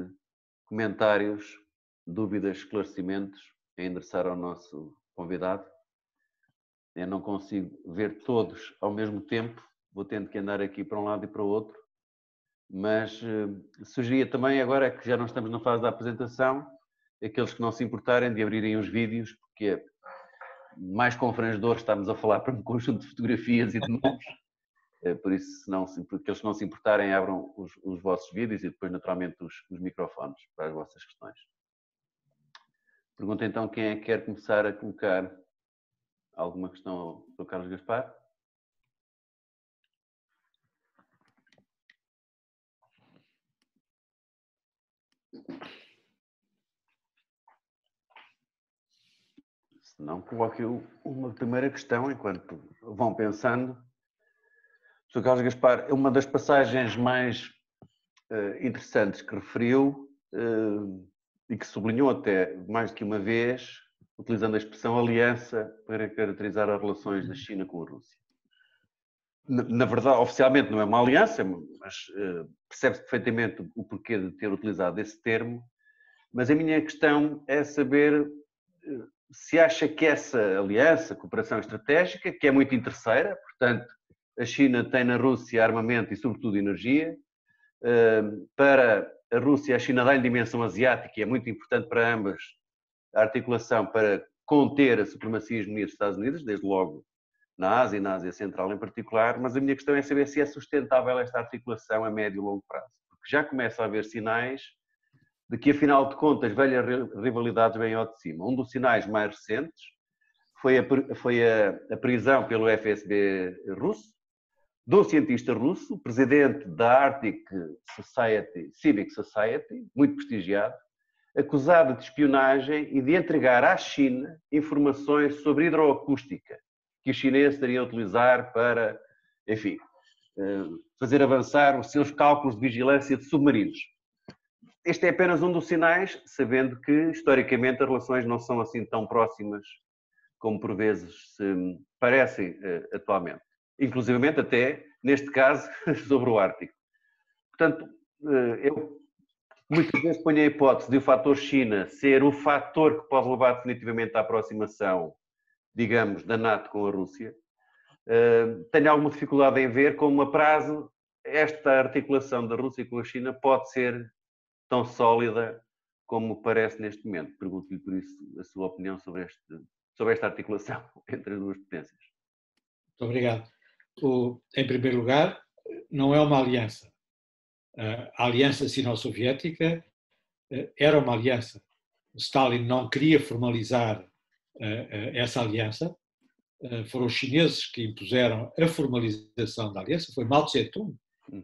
comentários, dúvidas, esclarecimentos a endereçar ao nosso convidado. Eu não consigo ver todos ao mesmo tempo, vou tendo que andar aqui para um lado e para o outro, mas sugeria também, agora que já não estamos na fase da apresentação, aqueles que não se importarem de abrirem os vídeos, porque é mais confrangedor estarmos a falar para um conjunto de fotografias e de nomes. Por isso, porque aqueles que não se importarem, abram os vossos vídeos e depois, naturalmente, os microfones para as vossas questões. Pergunto então quem é que quer começar a colocar alguma questão ao Dr. Carlos Gaspar. Se não, coloque uma primeira questão enquanto vão pensando. Sr. Carlos Gaspar, uma das passagens mais interessantes que referiu e que sublinhou até mais do que uma vez, utilizando a expressão aliança para caracterizar as relações da China com a Rússia. Na verdade, oficialmente não é uma aliança, mas percebe-se perfeitamente o porquê de ter utilizado esse termo, mas a minha questão é saber se acha que essa aliança, cooperação estratégica, que é muito interesseira, portanto, a China tem na Rússia armamento e, sobretudo, energia. Para a Rússia, a China dá-lhe dimensão asiática e é muito importante para ambas a articulação para conter a supremacia e hegemonia dos Estados Unidos, desde logo na Ásia e na Ásia Central em particular, mas a minha questão é saber se é sustentável esta articulação a médio e longo prazo, porque já começa a haver sinais de que, afinal de contas, velhas rivalidades vêm ao de cima. Um dos sinais mais recentes foi a prisão pelo FSB russo, de um cientista russo, presidente da Arctic Civic Society, muito prestigiado, acusado de espionagem e de entregar à China informações sobre hidroacústica, que os chineses estariam a utilizar para, enfim, fazer avançar os seus cálculos de vigilância de submarinos. Este é apenas um dos sinais, sabendo que, historicamente, as relações não são assim tão próximas como, por vezes, se parecem atualmente. Inclusivamente, até, neste caso, sobre o Ártico. Portanto, eu muitas vezes põe a hipótese de o fator China ser o fator que pode levar definitivamente à aproximação, digamos, da NATO com a Rússia. Tenho alguma dificuldade em ver como a prazo esta articulação da Rússia com a China pode ser tão sólida como parece neste momento. Pergunto-lhe por isso a sua opinião sobre esta articulação entre as duas potências. Muito obrigado. Em primeiro lugar, não é uma aliança. A aliança sino-soviética era uma aliança. Stalin não queria formalizar essa aliança. Foram os chineses que impuseram a formalização da aliança. Foi Mao Tse-tung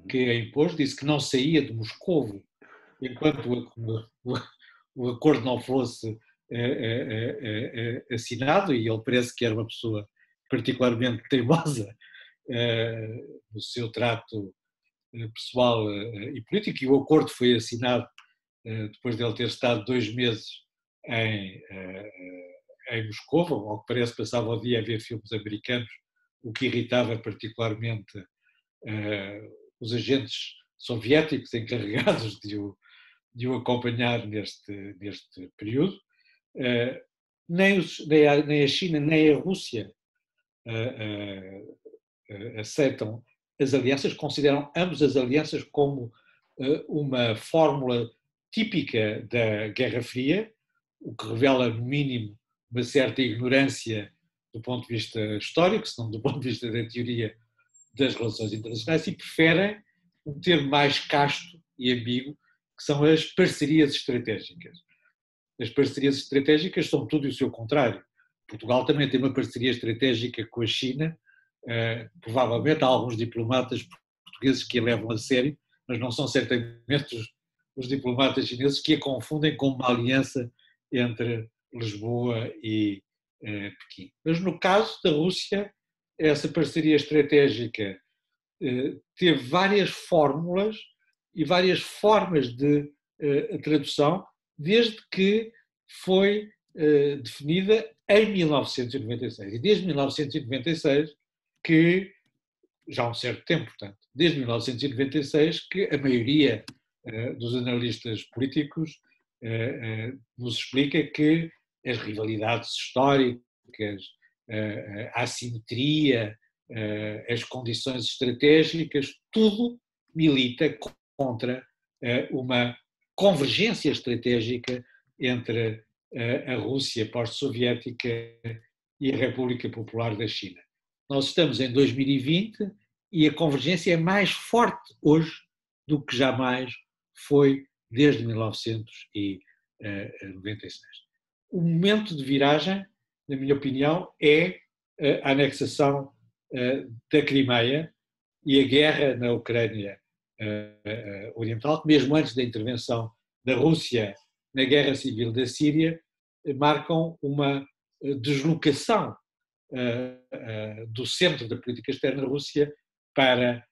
que a impôs, disse que não saía de Moscovo enquanto o acordo não fosse assinado, e ele parece que era uma pessoa particularmente teimosa no seu trato pessoal e político, e o acordo foi assinado depois de ele ter estado 2 meses em Moscovo. Ao que parece, passava o dia a ver filmes americanos, o que irritava particularmente os agentes soviéticos encarregados de o acompanhar neste período. Nem a China nem a Rússia aceitam as alianças, consideram ambas as alianças como uma fórmula típica da Guerra Fria, o que revela, no mínimo, uma certa ignorância do ponto de vista histórico, se não do ponto de vista da teoria das relações internacionais, e preferem um termo mais casto e ambíguo, que são as parcerias estratégicas. As parcerias estratégicas são tudo e o seu contrário. Portugal também tem uma parceria estratégica com a China. Provavelmente há alguns diplomatas portugueses que a levam a sério, mas não são certamente os diplomatas chineses que a confundem com uma aliança entre Lisboa e Pequim. Mas no caso da Rússia, essa parceria estratégica teve várias fórmulas e várias formas de tradução, desde que foi definida em 1996. E desde 1996 que, já há um certo tempo, portanto, desde 1996 que a maioria dos analistas políticos nos explica que as rivalidades históricas, a assimetria, as condições estratégicas, tudo milita contra uma convergência estratégica entre a Rússia pós-soviética e a República Popular da China. Nós estamos em 2020 e a convergência é mais forte hoje do que jamais foi desde 1996. O momento de viragem, na minha opinião, é a anexação da Crimeia e a guerra na Ucrânia Oriental, que mesmo antes da intervenção da Rússia na guerra civil da Síria, marcam uma deslocação do centro da política externa da Rússia para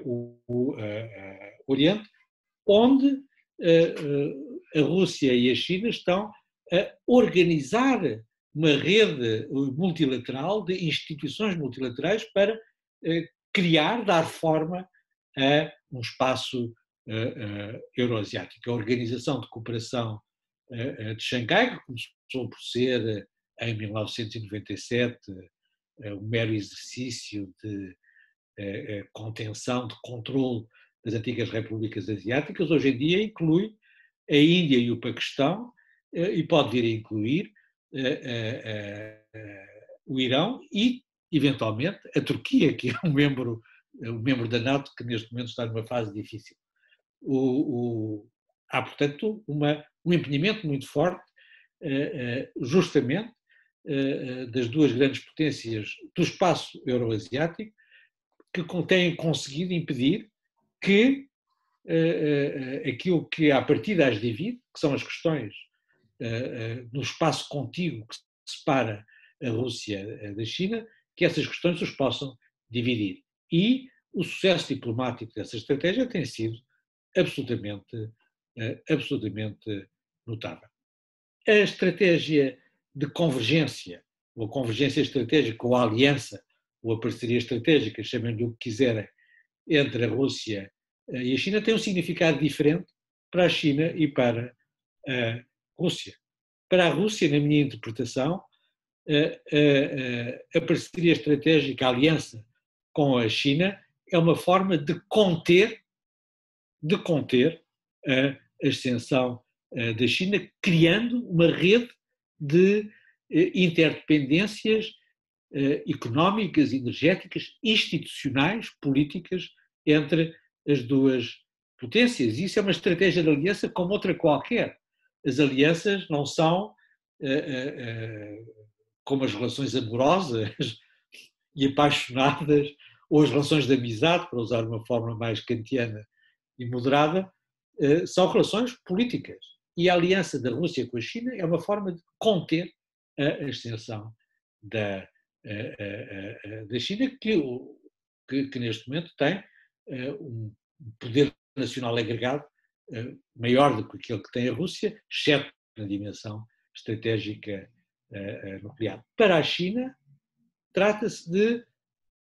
o Oriente, onde a Rússia e a China estão a organizar uma rede multilateral de instituições multilaterais para criar, dar forma a um espaço euroasiático. A Organização de Cooperação de Xangai, que começou por ser, em 1997, um mero exercício de contenção, de controle das antigas repúblicas asiáticas, hoje em dia inclui a Índia e o Paquistão, e pode vir a incluir o Irão e, eventualmente, a Turquia, que é um membro da NATO que neste momento está numa fase difícil. Há, portanto, um empenhamento muito forte, justamente, das duas grandes potências do espaço euroasiático, que têm conseguido impedir que aquilo que à partida as divide, que são as questões no espaço contíguo que separa a Rússia da China, que essas questões os possam dividir. E o sucesso diplomático dessa estratégia tem sido absolutamente notável. A estratégia de convergência, ou a convergência estratégica, ou a aliança, ou a parceria estratégica, chamem-lhe o que quiserem, entre a Rússia e a China, tem um significado diferente para a China e para a Rússia. Para a Rússia, na minha interpretação, a parceria estratégica, a aliança com a China, é uma forma de conter a ascensão da China, criando uma rede de interdependências económicas, energéticas, institucionais, políticas entre as duas potências. Isso é uma estratégia de aliança como outra qualquer. As alianças não são como as relações amorosas e apaixonadas, ou as relações de amizade, para usar uma forma mais kantiana e moderada, são relações políticas. E a aliança da Rússia com a China é uma forma de conter a ascensão da China, que neste momento tem um poder nacional agregado maior do que aquele que tem a Rússia, exceto na dimensão estratégica nuclear. Para a China, trata-se de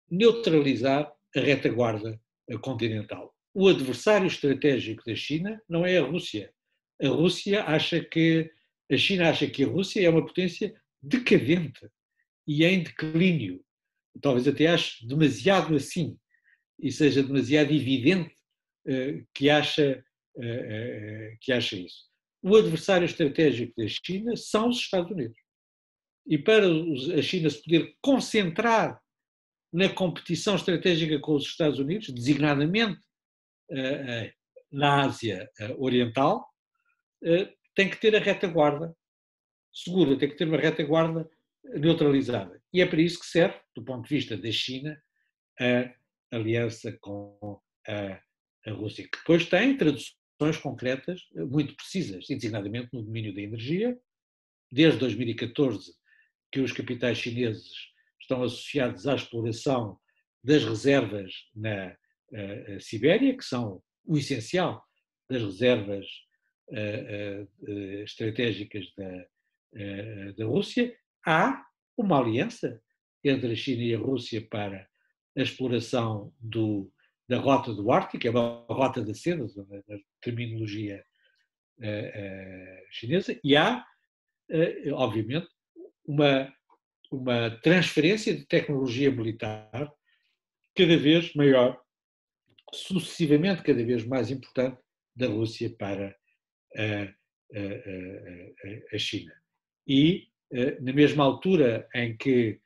neutralizar a retaguarda continental. O adversário estratégico da China não é a Rússia. A China acha que a Rússia é uma potência decadente e em declínio. Talvez até ache demasiado assim, e seja demasiado evidente que acha isso. O adversário estratégico da China são os Estados Unidos. E para a China se poder concentrar na competição estratégica com os Estados Unidos, designadamente na Ásia Oriental, tem que ter a retaguarda segura, tem que ter uma retaguarda neutralizada. E é para isso que serve, do ponto de vista da China, a aliança com a Rússia, que depois tem traduções concretas muito precisas, e designadamente no domínio da energia. Desde 2014 que os capitais chineses estão associados à exploração das reservas na Sibéria, que são o essencial das reservas estratégicas da Rússia. Há uma aliança entre a China e a Rússia para a exploração da rota do Ártico, é uma rota da seda, na terminologia chinesa, e há, obviamente, uma transferência de tecnologia militar cada vez maior, sucessivamente cada vez mais importante, da Rússia para a China. E, na mesma altura em que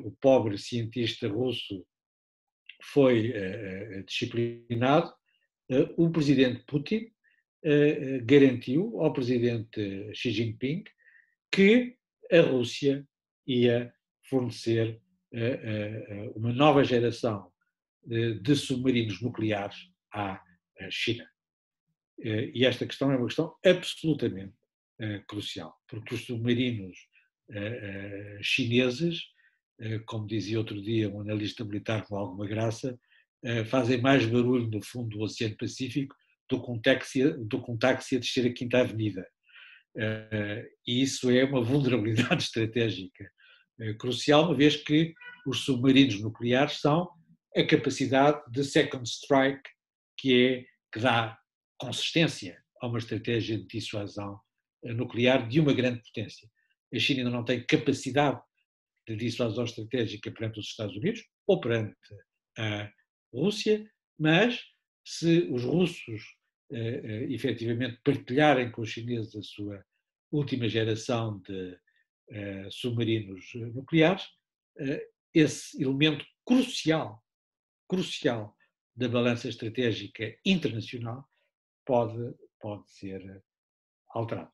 o pobre cientista russo foi disciplinado, o presidente Putin garantiu ao presidente Xi Jinping que a Rússia ia fornecer uma nova geração de submarinos nucleares à China. E esta questão é uma questão absolutamente crucial, porque os submarinos chineses, como dizia outro dia um analista militar com alguma graça, fazem mais barulho no fundo do Oceano Pacífico do que um táxi a descer a Quinta Avenida. E isso é uma vulnerabilidade estratégica crucial, uma vez que os submarinos nucleares são a capacidade de second strike que dá consistência a uma estratégia de dissuasão nuclear de uma grande potência. A China ainda não tem capacidade de dissuasão estratégica perante os Estados Unidos ou perante a Rússia, mas se os russos efetivamente partilharem com os chineses a sua última geração de submarinos nucleares, esse elemento crucial da balança estratégica internacional pode ser alterado.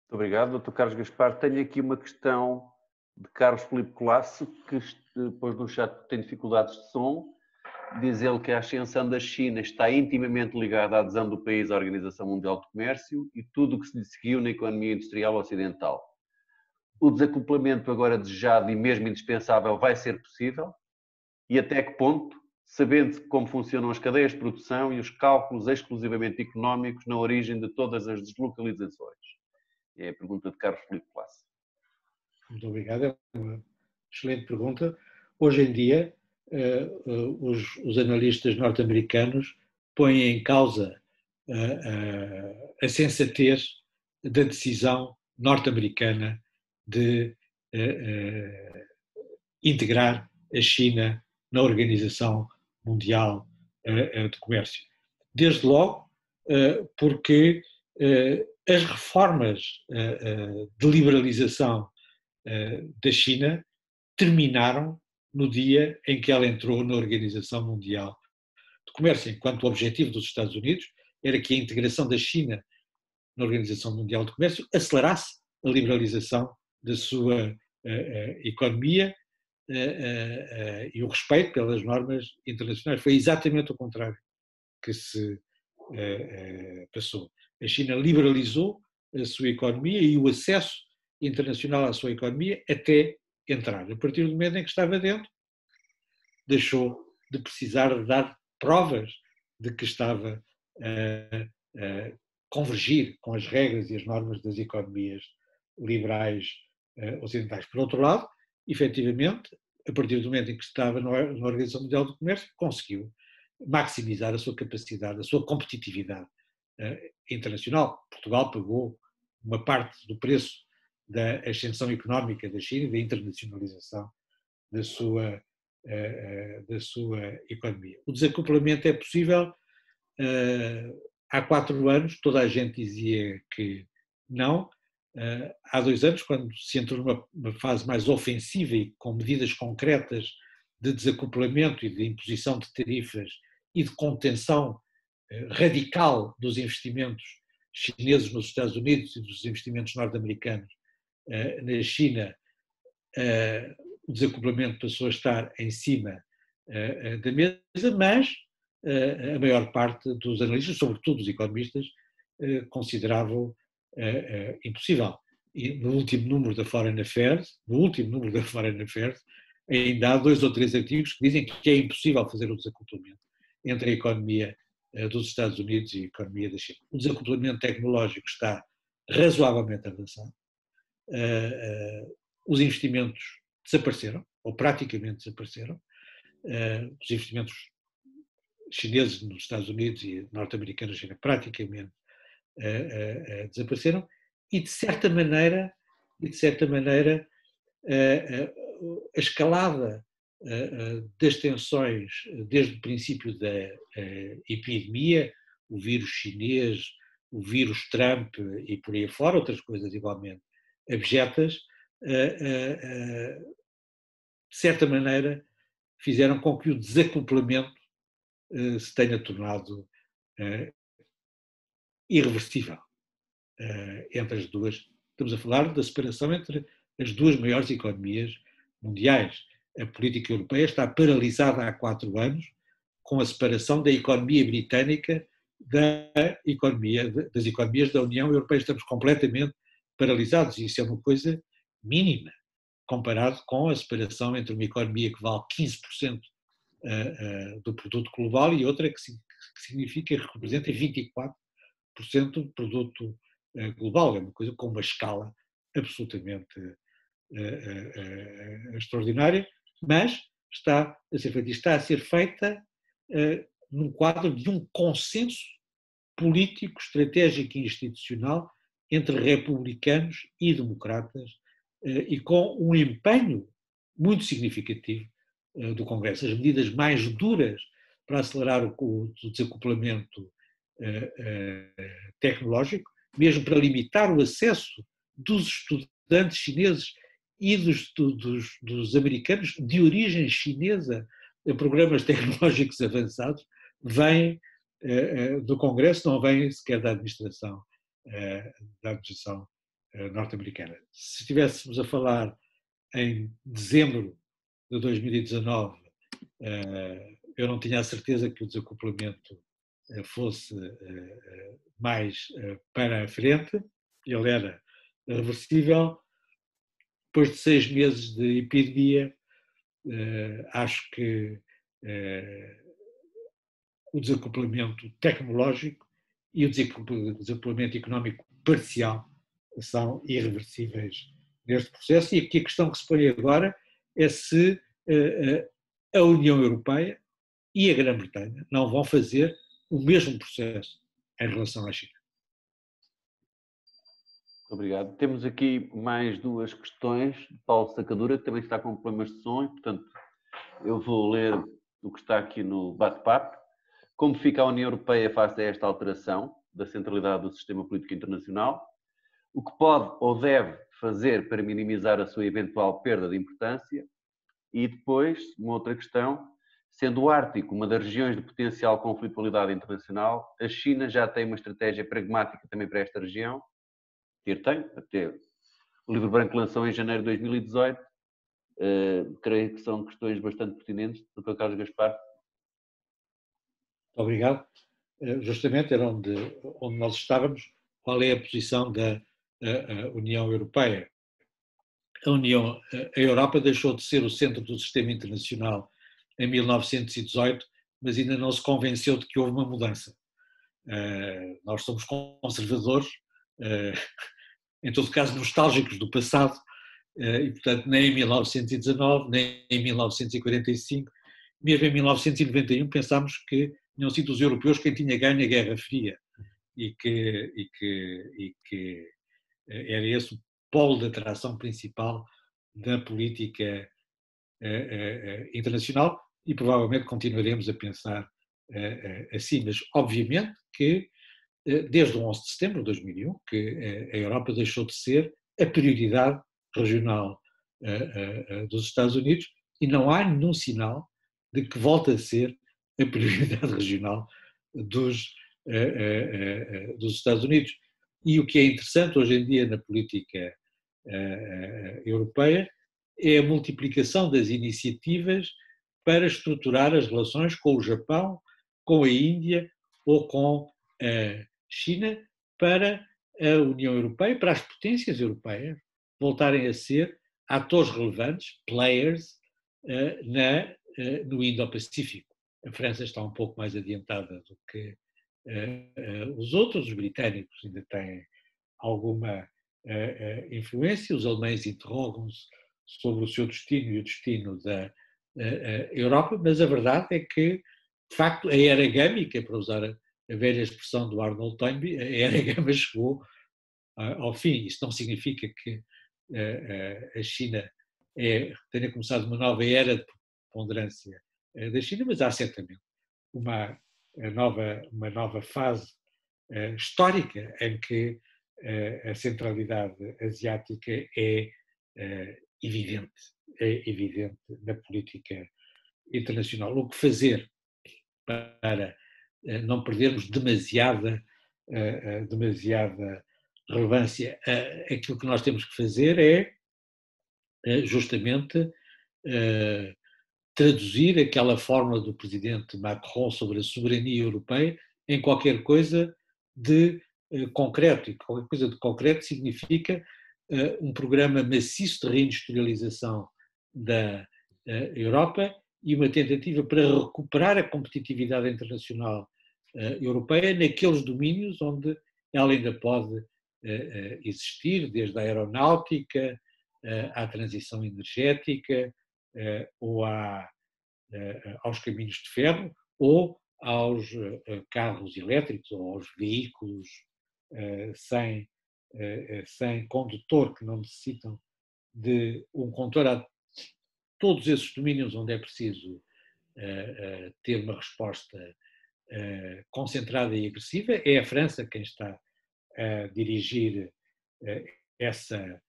Muito obrigado, Dr. Carlos Gaspar. Tenho aqui uma questão de Carlos Filipe Colasso, que depois no chat tem dificuldades de som. Diz ele que a ascensão da China está intimamente ligada à adesão do país à Organização Mundial do Comércio e tudo o que se lhe seguiu na economia industrial ocidental. O desacoplamento agora desejado e mesmo indispensável vai ser possível? E até que ponto, sabendo como funcionam as cadeias de produção e os cálculos exclusivamente económicos na origem de todas as deslocalizações? É a pergunta de Carlos Filipe Colasso. Muito obrigado, é uma excelente pergunta. Hoje em dia, os analistas norte-americanos põe em causa a sensatez da decisão norte-americana de integrar a China na Organização Mundial de Comércio. Desde logo, porque as reformas de liberalização da China terminaram no dia em que ela entrou na Organização Mundial de Comércio, enquanto o objetivo dos Estados Unidos era que a integração da China na Organização Mundial de Comércio acelerasse a liberalização da sua economia e o respeito pelas normas internacionais. Foi exatamente o contrário que se passou. A China liberalizou a sua economia e o acesso internacional à sua economia até entrar. A partir do momento em que estava dentro, deixou de precisar de dar provas de que estava a convergir com as regras e as normas das economias liberais ocidentais. Por outro lado, efetivamente, a partir do momento em que estava na Organização Mundial do Comércio, conseguiu maximizar a sua capacidade, a sua competitividade internacional. Portugal pagou uma parte do preço da ascensão económica da China, da internacionalização da sua economia. O desacoplamento é possível. Há 4 anos toda a gente dizia que não. Há 2 anos, quando se entrou numa fase mais ofensiva e com medidas concretas de desacoplamento e de imposição de tarifas e de contenção radical dos investimentos chineses nos Estados Unidos e dos investimentos norte-americanos na China, o desacoplamento passou a estar em cima da mesa, mas a maior parte dos analistas, sobretudo os economistas, consideravam impossível. E no último número da Foreign Affairs, ainda há 2 ou 3 artigos que dizem que é impossível fazer o desacoplamento entre a economia dos Estados Unidos e a economia da China. O desacoplamento tecnológico está razoavelmente avançado. Os investimentos desapareceram, ou praticamente desapareceram. Os investimentos chineses nos Estados Unidos e norte-americanos na China praticamente desapareceram e, de certa maneira, a escalada das tensões desde o princípio da epidemia, o vírus chinês, o vírus Trump e por aí fora, outras coisas igualmente abjetas, de certa maneira fizeram com que o desacoplamento se tenha tornado irreversível entre as duas. Estamos a falar da separação entre as 2 maiores economias mundiais. A política europeia está paralisada há 4 anos com a separação da economia britânica das economias da União Europeia. Estamos completamente paralisados e isso é uma coisa mínima comparado com a separação entre uma economia que vale 15% do produto global e outra que significa que representa 24% do produto global. É uma coisa com uma escala absolutamente extraordinária, mas está a ser feita num quadro de um consenso político, estratégico e institucional entre republicanos e democratas e com um empenho muito significativo do Congresso. As medidas mais duras para acelerar o desacoplamento tecnológico, mesmo para limitar o acesso dos estudantes chineses e dos americanos de origem chinesa a programas tecnológicos avançados, vêm do Congresso, não vêm sequer da administração norte-americana. Se estivéssemos a falar em dezembro de 2019, eu não tinha a certeza que o desacoplamento fosse mais para a frente, ele era reversível. Depois de 6 meses de epidemia, acho que o desacoplamento tecnológico e o desacoplamento económico parcial são irreversíveis neste processo, e aqui a questão que se põe agora é se a União Europeia e a Grã-Bretanha não vão fazer o mesmo processo em relação à China. Obrigado. Temos aqui mais duas questões de Paulo Sacadura, que também está com problemas de som, e, portanto, eu vou ler o que está aqui no bate-papo. Como fica a União Europeia face a esta alteração da centralidade do sistema político internacional? O que pode ou deve fazer para minimizar a sua eventual perda de importância? E depois, uma outra questão, sendo o Ártico uma das regiões de potencial conflitualidade internacional, a China já tem uma estratégia pragmática também para esta região? Até o livro branco lançou em janeiro de 2018, creio que são questões bastante pertinentes. Dr. Carlos Gaspar. Muito obrigado. Justamente era onde nós estávamos. Qual é a posição da União Europeia? A Europa deixou de ser o centro do sistema internacional em 1918, mas ainda não se convenceu de que houve uma mudança. Nós somos conservadores, em todo caso nostálgicos do passado, e portanto nem em 1919, nem em 1945, mesmo em 1991 pensámos que tinham sido os europeus quem tinha ganho a Guerra Fria e que era esse o polo de atração principal da política internacional, e provavelmente continuaremos a pensar assim, mas obviamente que desde o 11 de setembro de 2001 que a Europa deixou de ser a prioridade regional dos Estados Unidos, e não há nenhum sinal de que volte a ser a prioridade regional dos Estados Unidos. E o que é interessante hoje em dia na política europeia é a multiplicação das iniciativas para estruturar as relações com o Japão, com a Índia ou com a China, para a União Europeia, para as potências europeias voltarem a ser atores relevantes, players, no Indo-Pacífico. A França está um pouco mais adiantada do que os outros, os britânicos ainda têm alguma influência, os alemães interrogam-se sobre o seu destino e o destino da Europa, mas a verdade é que, de facto, a era gâmica, para usar a velha expressão do Arnold Toynbee, a era gama chegou ao fim. Isto não significa que a China tenha começado uma nova era de preponderância da China, mas há certamente uma nova fase histórica em que a centralidade asiática é evidente na política internacional. O que fazer para não perdermos demasiada relevância? Aquilo que nós temos que fazer é justamente traduzir aquela fórmula do presidente Macron sobre a soberania europeia em qualquer coisa de concreto. E qualquer coisa de concreto significa um programa maciço de reindustrialização da Europa e uma tentativa para recuperar a competitividade internacional europeia naqueles domínios onde ela ainda pode existir, desde a aeronáutica à transição energética, ou aos caminhos de ferro, ou aos carros elétricos, ou aos veículos sem condutor, que não necessitam de um condutor. Há todos esses domínios onde é preciso ter uma resposta concentrada e agressiva. É a França quem está a dirigir essa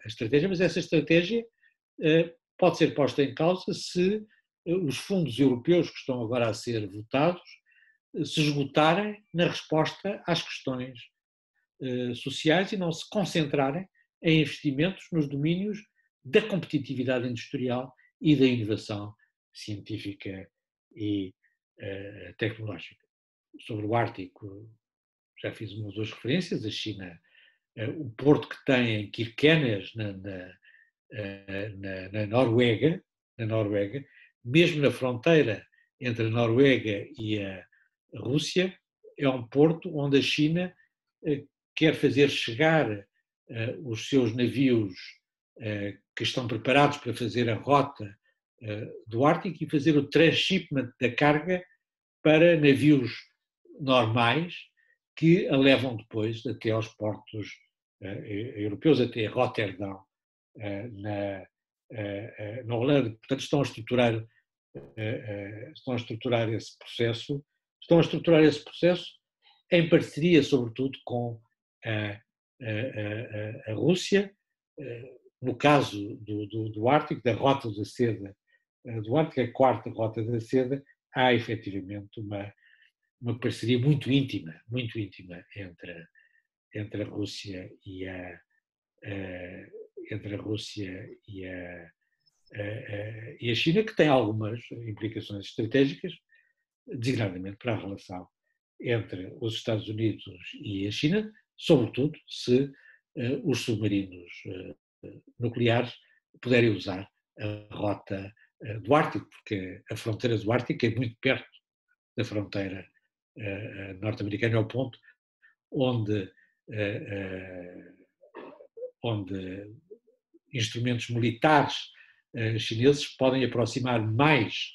estratégia, mas essa estratégia pode ser posta em causa se os fundos europeus que estão agora a ser votados se esgotarem na resposta às questões sociais e não se concentrarem em investimentos nos domínios da competitividade industrial e da inovação científica e tecnológica. Sobre o Ártico, já fiz uma ou duas referências. A China, o porto que tem em Kirkenes, na Noruega, mesmo na fronteira entre a Noruega e a Rússia, é um porto onde a China quer fazer chegar os seus navios que estão preparados para fazer a rota do Ártico e fazer o transshipment da carga para navios normais que a levam depois até aos portos europeus, até Roterdão, na Holanda. Portanto, estão a estruturar esse processo. Estão a estruturar esse processo em parceria, sobretudo, com a Rússia, no caso do Ártico, da Rota da Seda do Ártico, a quarta Rota da Seda, há efetivamente uma parceria muito íntima entre a Rússia e a China, que tem algumas implicações estratégicas, designadamente para a relação entre os Estados Unidos e a China, sobretudo se os submarinos nucleares puderem usar a rota do Ártico, porque a fronteira do Ártico é muito perto da fronteira norte-americana, ao ponto onde instrumentos militares chineses podem aproximar mais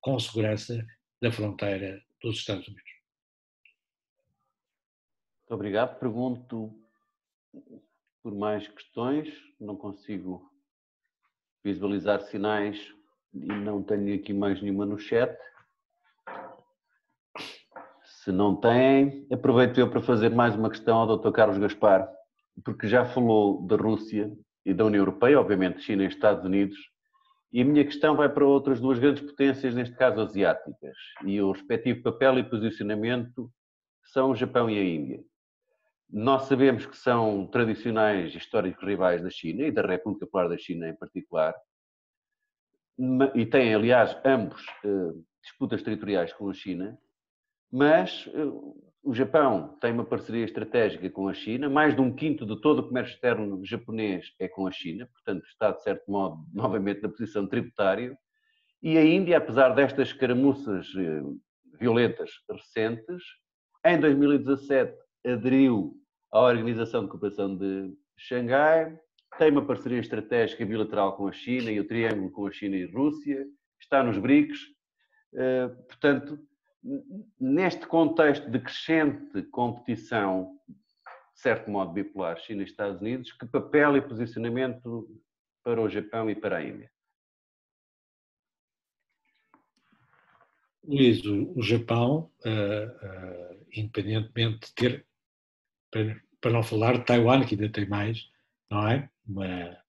com segurança da fronteira dos Estados Unidos. Muito obrigado. Pergunto por mais questões, não consigo visualizar sinais e não tenho aqui mais nenhuma no chat. Se não têm, aproveito eu para fazer mais uma questão ao Dr. Carlos Gaspar, porque já falou da Rússia e da União Europeia, obviamente China e Estados Unidos, e a minha questão vai para outras duas grandes potências, neste caso asiáticas, e o respectivo papel e posicionamento são o Japão e a Índia. Nós sabemos que são tradicionais históricos rivais da China e da República Popular da China em particular, e têm, aliás, ambos disputas territoriais com a China, mas o Japão tem uma parceria estratégica com a China, mais de 1/5 de todo o comércio externo japonês é com a China, portanto está, de certo modo, novamente na posição tributária, e a Índia, apesar destas escaramuças violentas recentes, em 2017 aderiu à Organização de Cooperação de Xangai, tem uma parceria estratégica bilateral com a China e o triângulo com a China e a Rússia, está nos BRICS, portanto, neste contexto de crescente competição, de certo modo bipolar, China e Estados Unidos, que papel e posicionamento para o Japão e para a Índia? Luís, o Japão, independentemente de ter, para não falar de Taiwan, que ainda tem mais, não é? Uma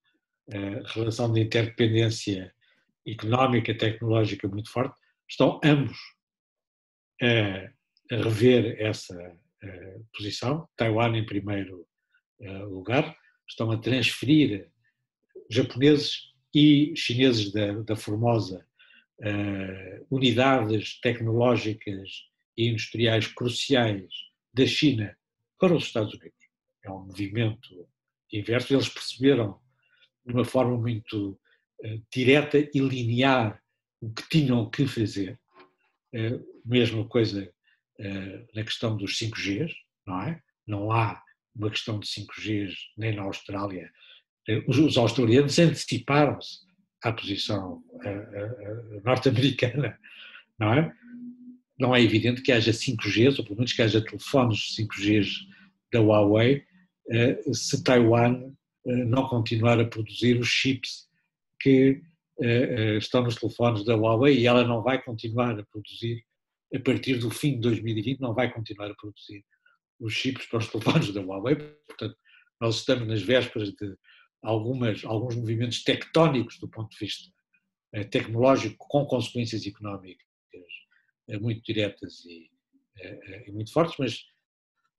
relação de interdependência económica, tecnológica muito forte, estão ambos a rever essa posição. Taiwan em primeiro lugar, estão a transferir japoneses e chineses da Formosa unidades tecnológicas e industriais cruciais da China para os Estados Unidos. É um movimento inverso. Eles perceberam de uma forma muito direta e linear o que tinham que fazer. Mesma coisa na questão dos 5Gs, não é? Não há uma questão de 5Gs nem na Austrália. Os australianos anteciparam-se à posição norte-americana, não é? Não é evidente que haja 5Gs, ou pelo menos que haja telefones 5Gs da Huawei, se Taiwan não continuar a produzir os chips que estão nos telefones da Huawei, e ela não vai continuar a produzir, a partir do fim de 2020, não vai continuar a produzir os chips para os telefones da Huawei. Portanto, nós estamos nas vésperas de alguns movimentos tectónicos do ponto de vista tecnológico, com consequências económicas muito diretas e muito fortes, mas, de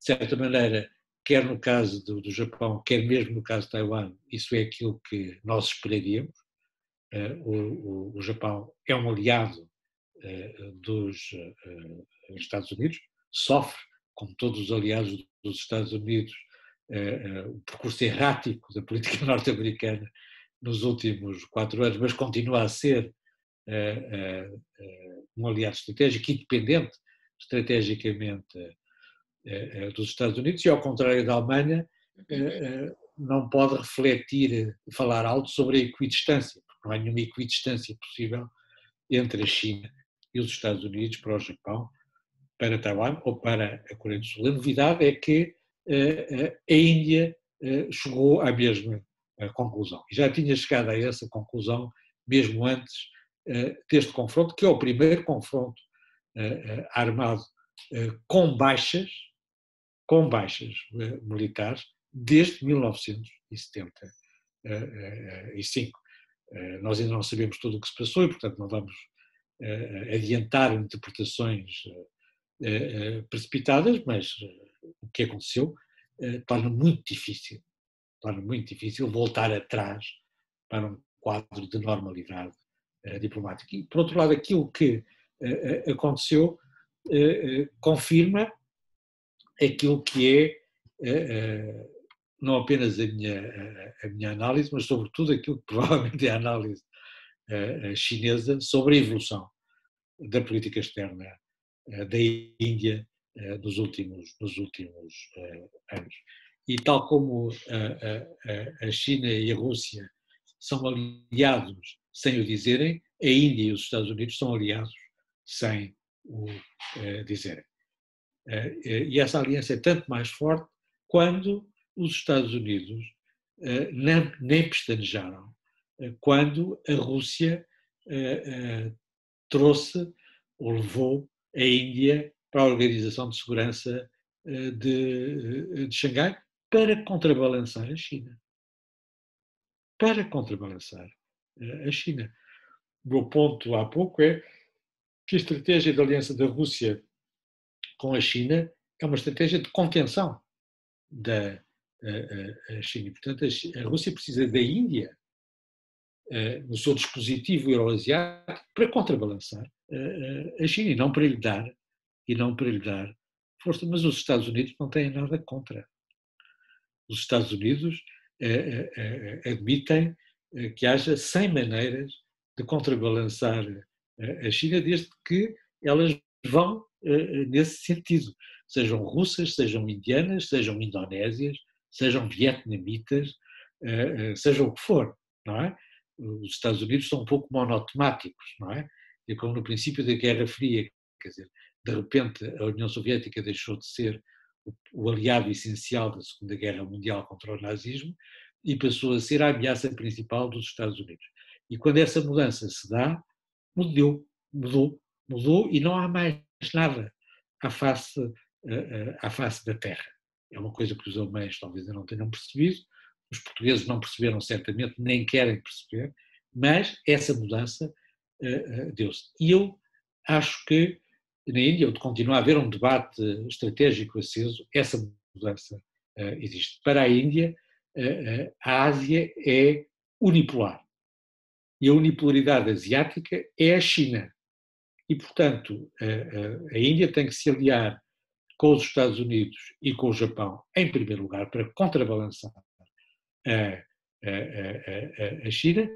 certa maneira, quer no caso do Japão, quer mesmo no caso de Taiwan, isso é aquilo que nós esperaríamos. O Japão é um aliado dos Estados Unidos, sofre, como todos os aliados dos Estados Unidos, o percurso errático da política norte-americana nos últimos 4 anos, mas continua a ser um aliado estratégico, independente estrategicamente dos Estados Unidos, e ao contrário da Alemanha, não pode refletir, falar alto sobre a equidistância, porque não há nenhuma equidistância possível entre a China e os Estados Unidos para o Japão, para Taiwan ou para a Coreia do Sul. A novidade é que a Índia chegou à mesma conclusão. E já tinha chegado a essa conclusão mesmo antes deste confronto, que é o primeiro confronto armado com baixas militares desde 1975. Nós ainda não sabemos tudo o que se passou e, portanto, não vamos adiantar interpretações precipitadas, mas o que aconteceu torna muito difícil voltar atrás para um quadro de normalidade diplomática. E, por outro lado, aquilo que aconteceu confirma aquilo que é não apenas a minha análise, mas sobretudo aquilo que provavelmente é a análise chinesa sobre a evolução da política externa da Índia nos últimos anos. E tal como a China e a Rússia são aliados sem o dizerem, a Índia e os Estados Unidos são aliados sem o dizerem. E essa aliança é tanto mais forte quando os Estados Unidos nem pestanejaram, quando a Rússia trouxe ou levou a Índia para a Organização de Segurança de Xangai para contrabalançar a China. Para contrabalançar a China. O meu ponto há pouco é que a estratégia da aliança da Rússia com a China é uma estratégia de contenção da China. Portanto, a Rússia precisa da Índia no seu dispositivo euroasiático para contrabalançar a China e não para lhe dar força. Mas os Estados Unidos não têm nada contra. Os Estados Unidos admitem que haja 100 maneiras de contrabalançar a China, desde que elas vão nesse sentido. Sejam russas, sejam indianas, sejam indonésias, sejam vietnamitas, seja o que for, não é? Os Estados Unidos são um pouco monotemáticos, não é? E como no princípio da Guerra Fria, quer dizer, de repente a União Soviética deixou de ser o aliado essencial da Segunda Guerra Mundial contra o nazismo e passou a ser a ameaça principal dos Estados Unidos. E quando essa mudança se dá, mudou e não há mais nada à face da Terra. É uma coisa que os alemães talvez ainda não tenham percebido, os portugueses não perceberam certamente, nem querem perceber, mas essa mudança deu-se. E eu acho que na Índia, onde continua a haver um debate estratégico aceso, essa mudança existe. Para a Índia, a Ásia é unipolar. E a unipolaridade asiática é a China. E, portanto, a Índia tem que se aliar com os Estados Unidos e com o Japão, em primeiro lugar, para contrabalançar a China,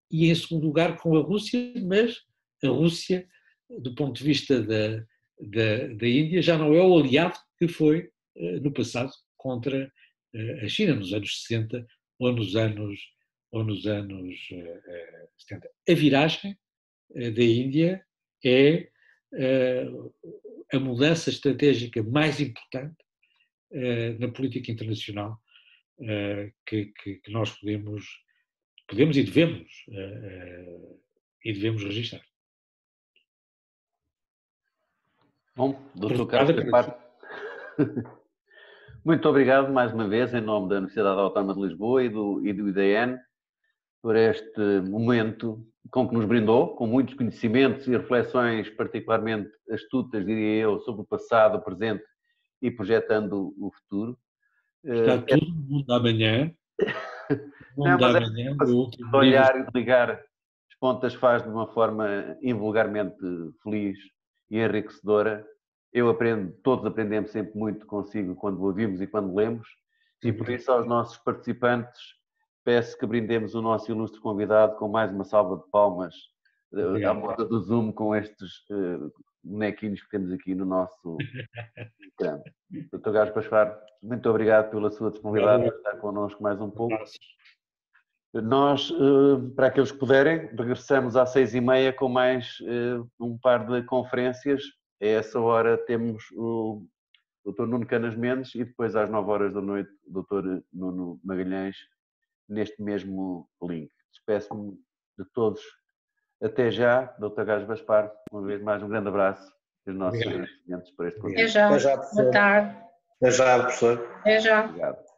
e em segundo lugar com a Rússia, mas a Rússia, do ponto de vista da Índia, já não é o aliado que foi no passado contra a China, nos anos 60 ou nos anos 70. A viragem da Índia é a mudança estratégica mais importante na política internacional que nós podemos e devemos registrar. Bom, Dr. Carlos Gaspar, muito obrigado mais uma vez, em nome da Universidade Autónoma de Lisboa e do IDN, por este momento com que nos brindou, com muitos conhecimentos e reflexões particularmente astutas, diria eu, sobre o passado, o presente e projetando o futuro. Está tudo no mundo da manhã. Não, mas é olhar e ligar as pontas faz de uma forma invulgarmente feliz e enriquecedora. Todos aprendemos sempre muito consigo quando ouvimos e quando lemos, e por isso aos nossos participantes peço que brindemos o nosso ilustre convidado com mais uma salva de palmas à moda do Zoom com estes bonequinhos que temos aqui no nosso ecrã. Dr. Gaspar, muito obrigado pela sua disponibilidade para estar connosco mais um pouco. Nós, para aqueles que puderem, regressamos às 6h30 com mais um par de conferências. A essa hora temos o Dr. Nuno Canas Mendes e depois às 9h da noite o Dr. Nuno Magalhães neste mesmo link. Despeço-me de todos. Até já, Dr. Carlos Gaspar. Uma vez mais, um grande abraço. Os nossos agradecimentos por este convite. Até já. Boa tarde. Até já, professor. Até já. Obrigado.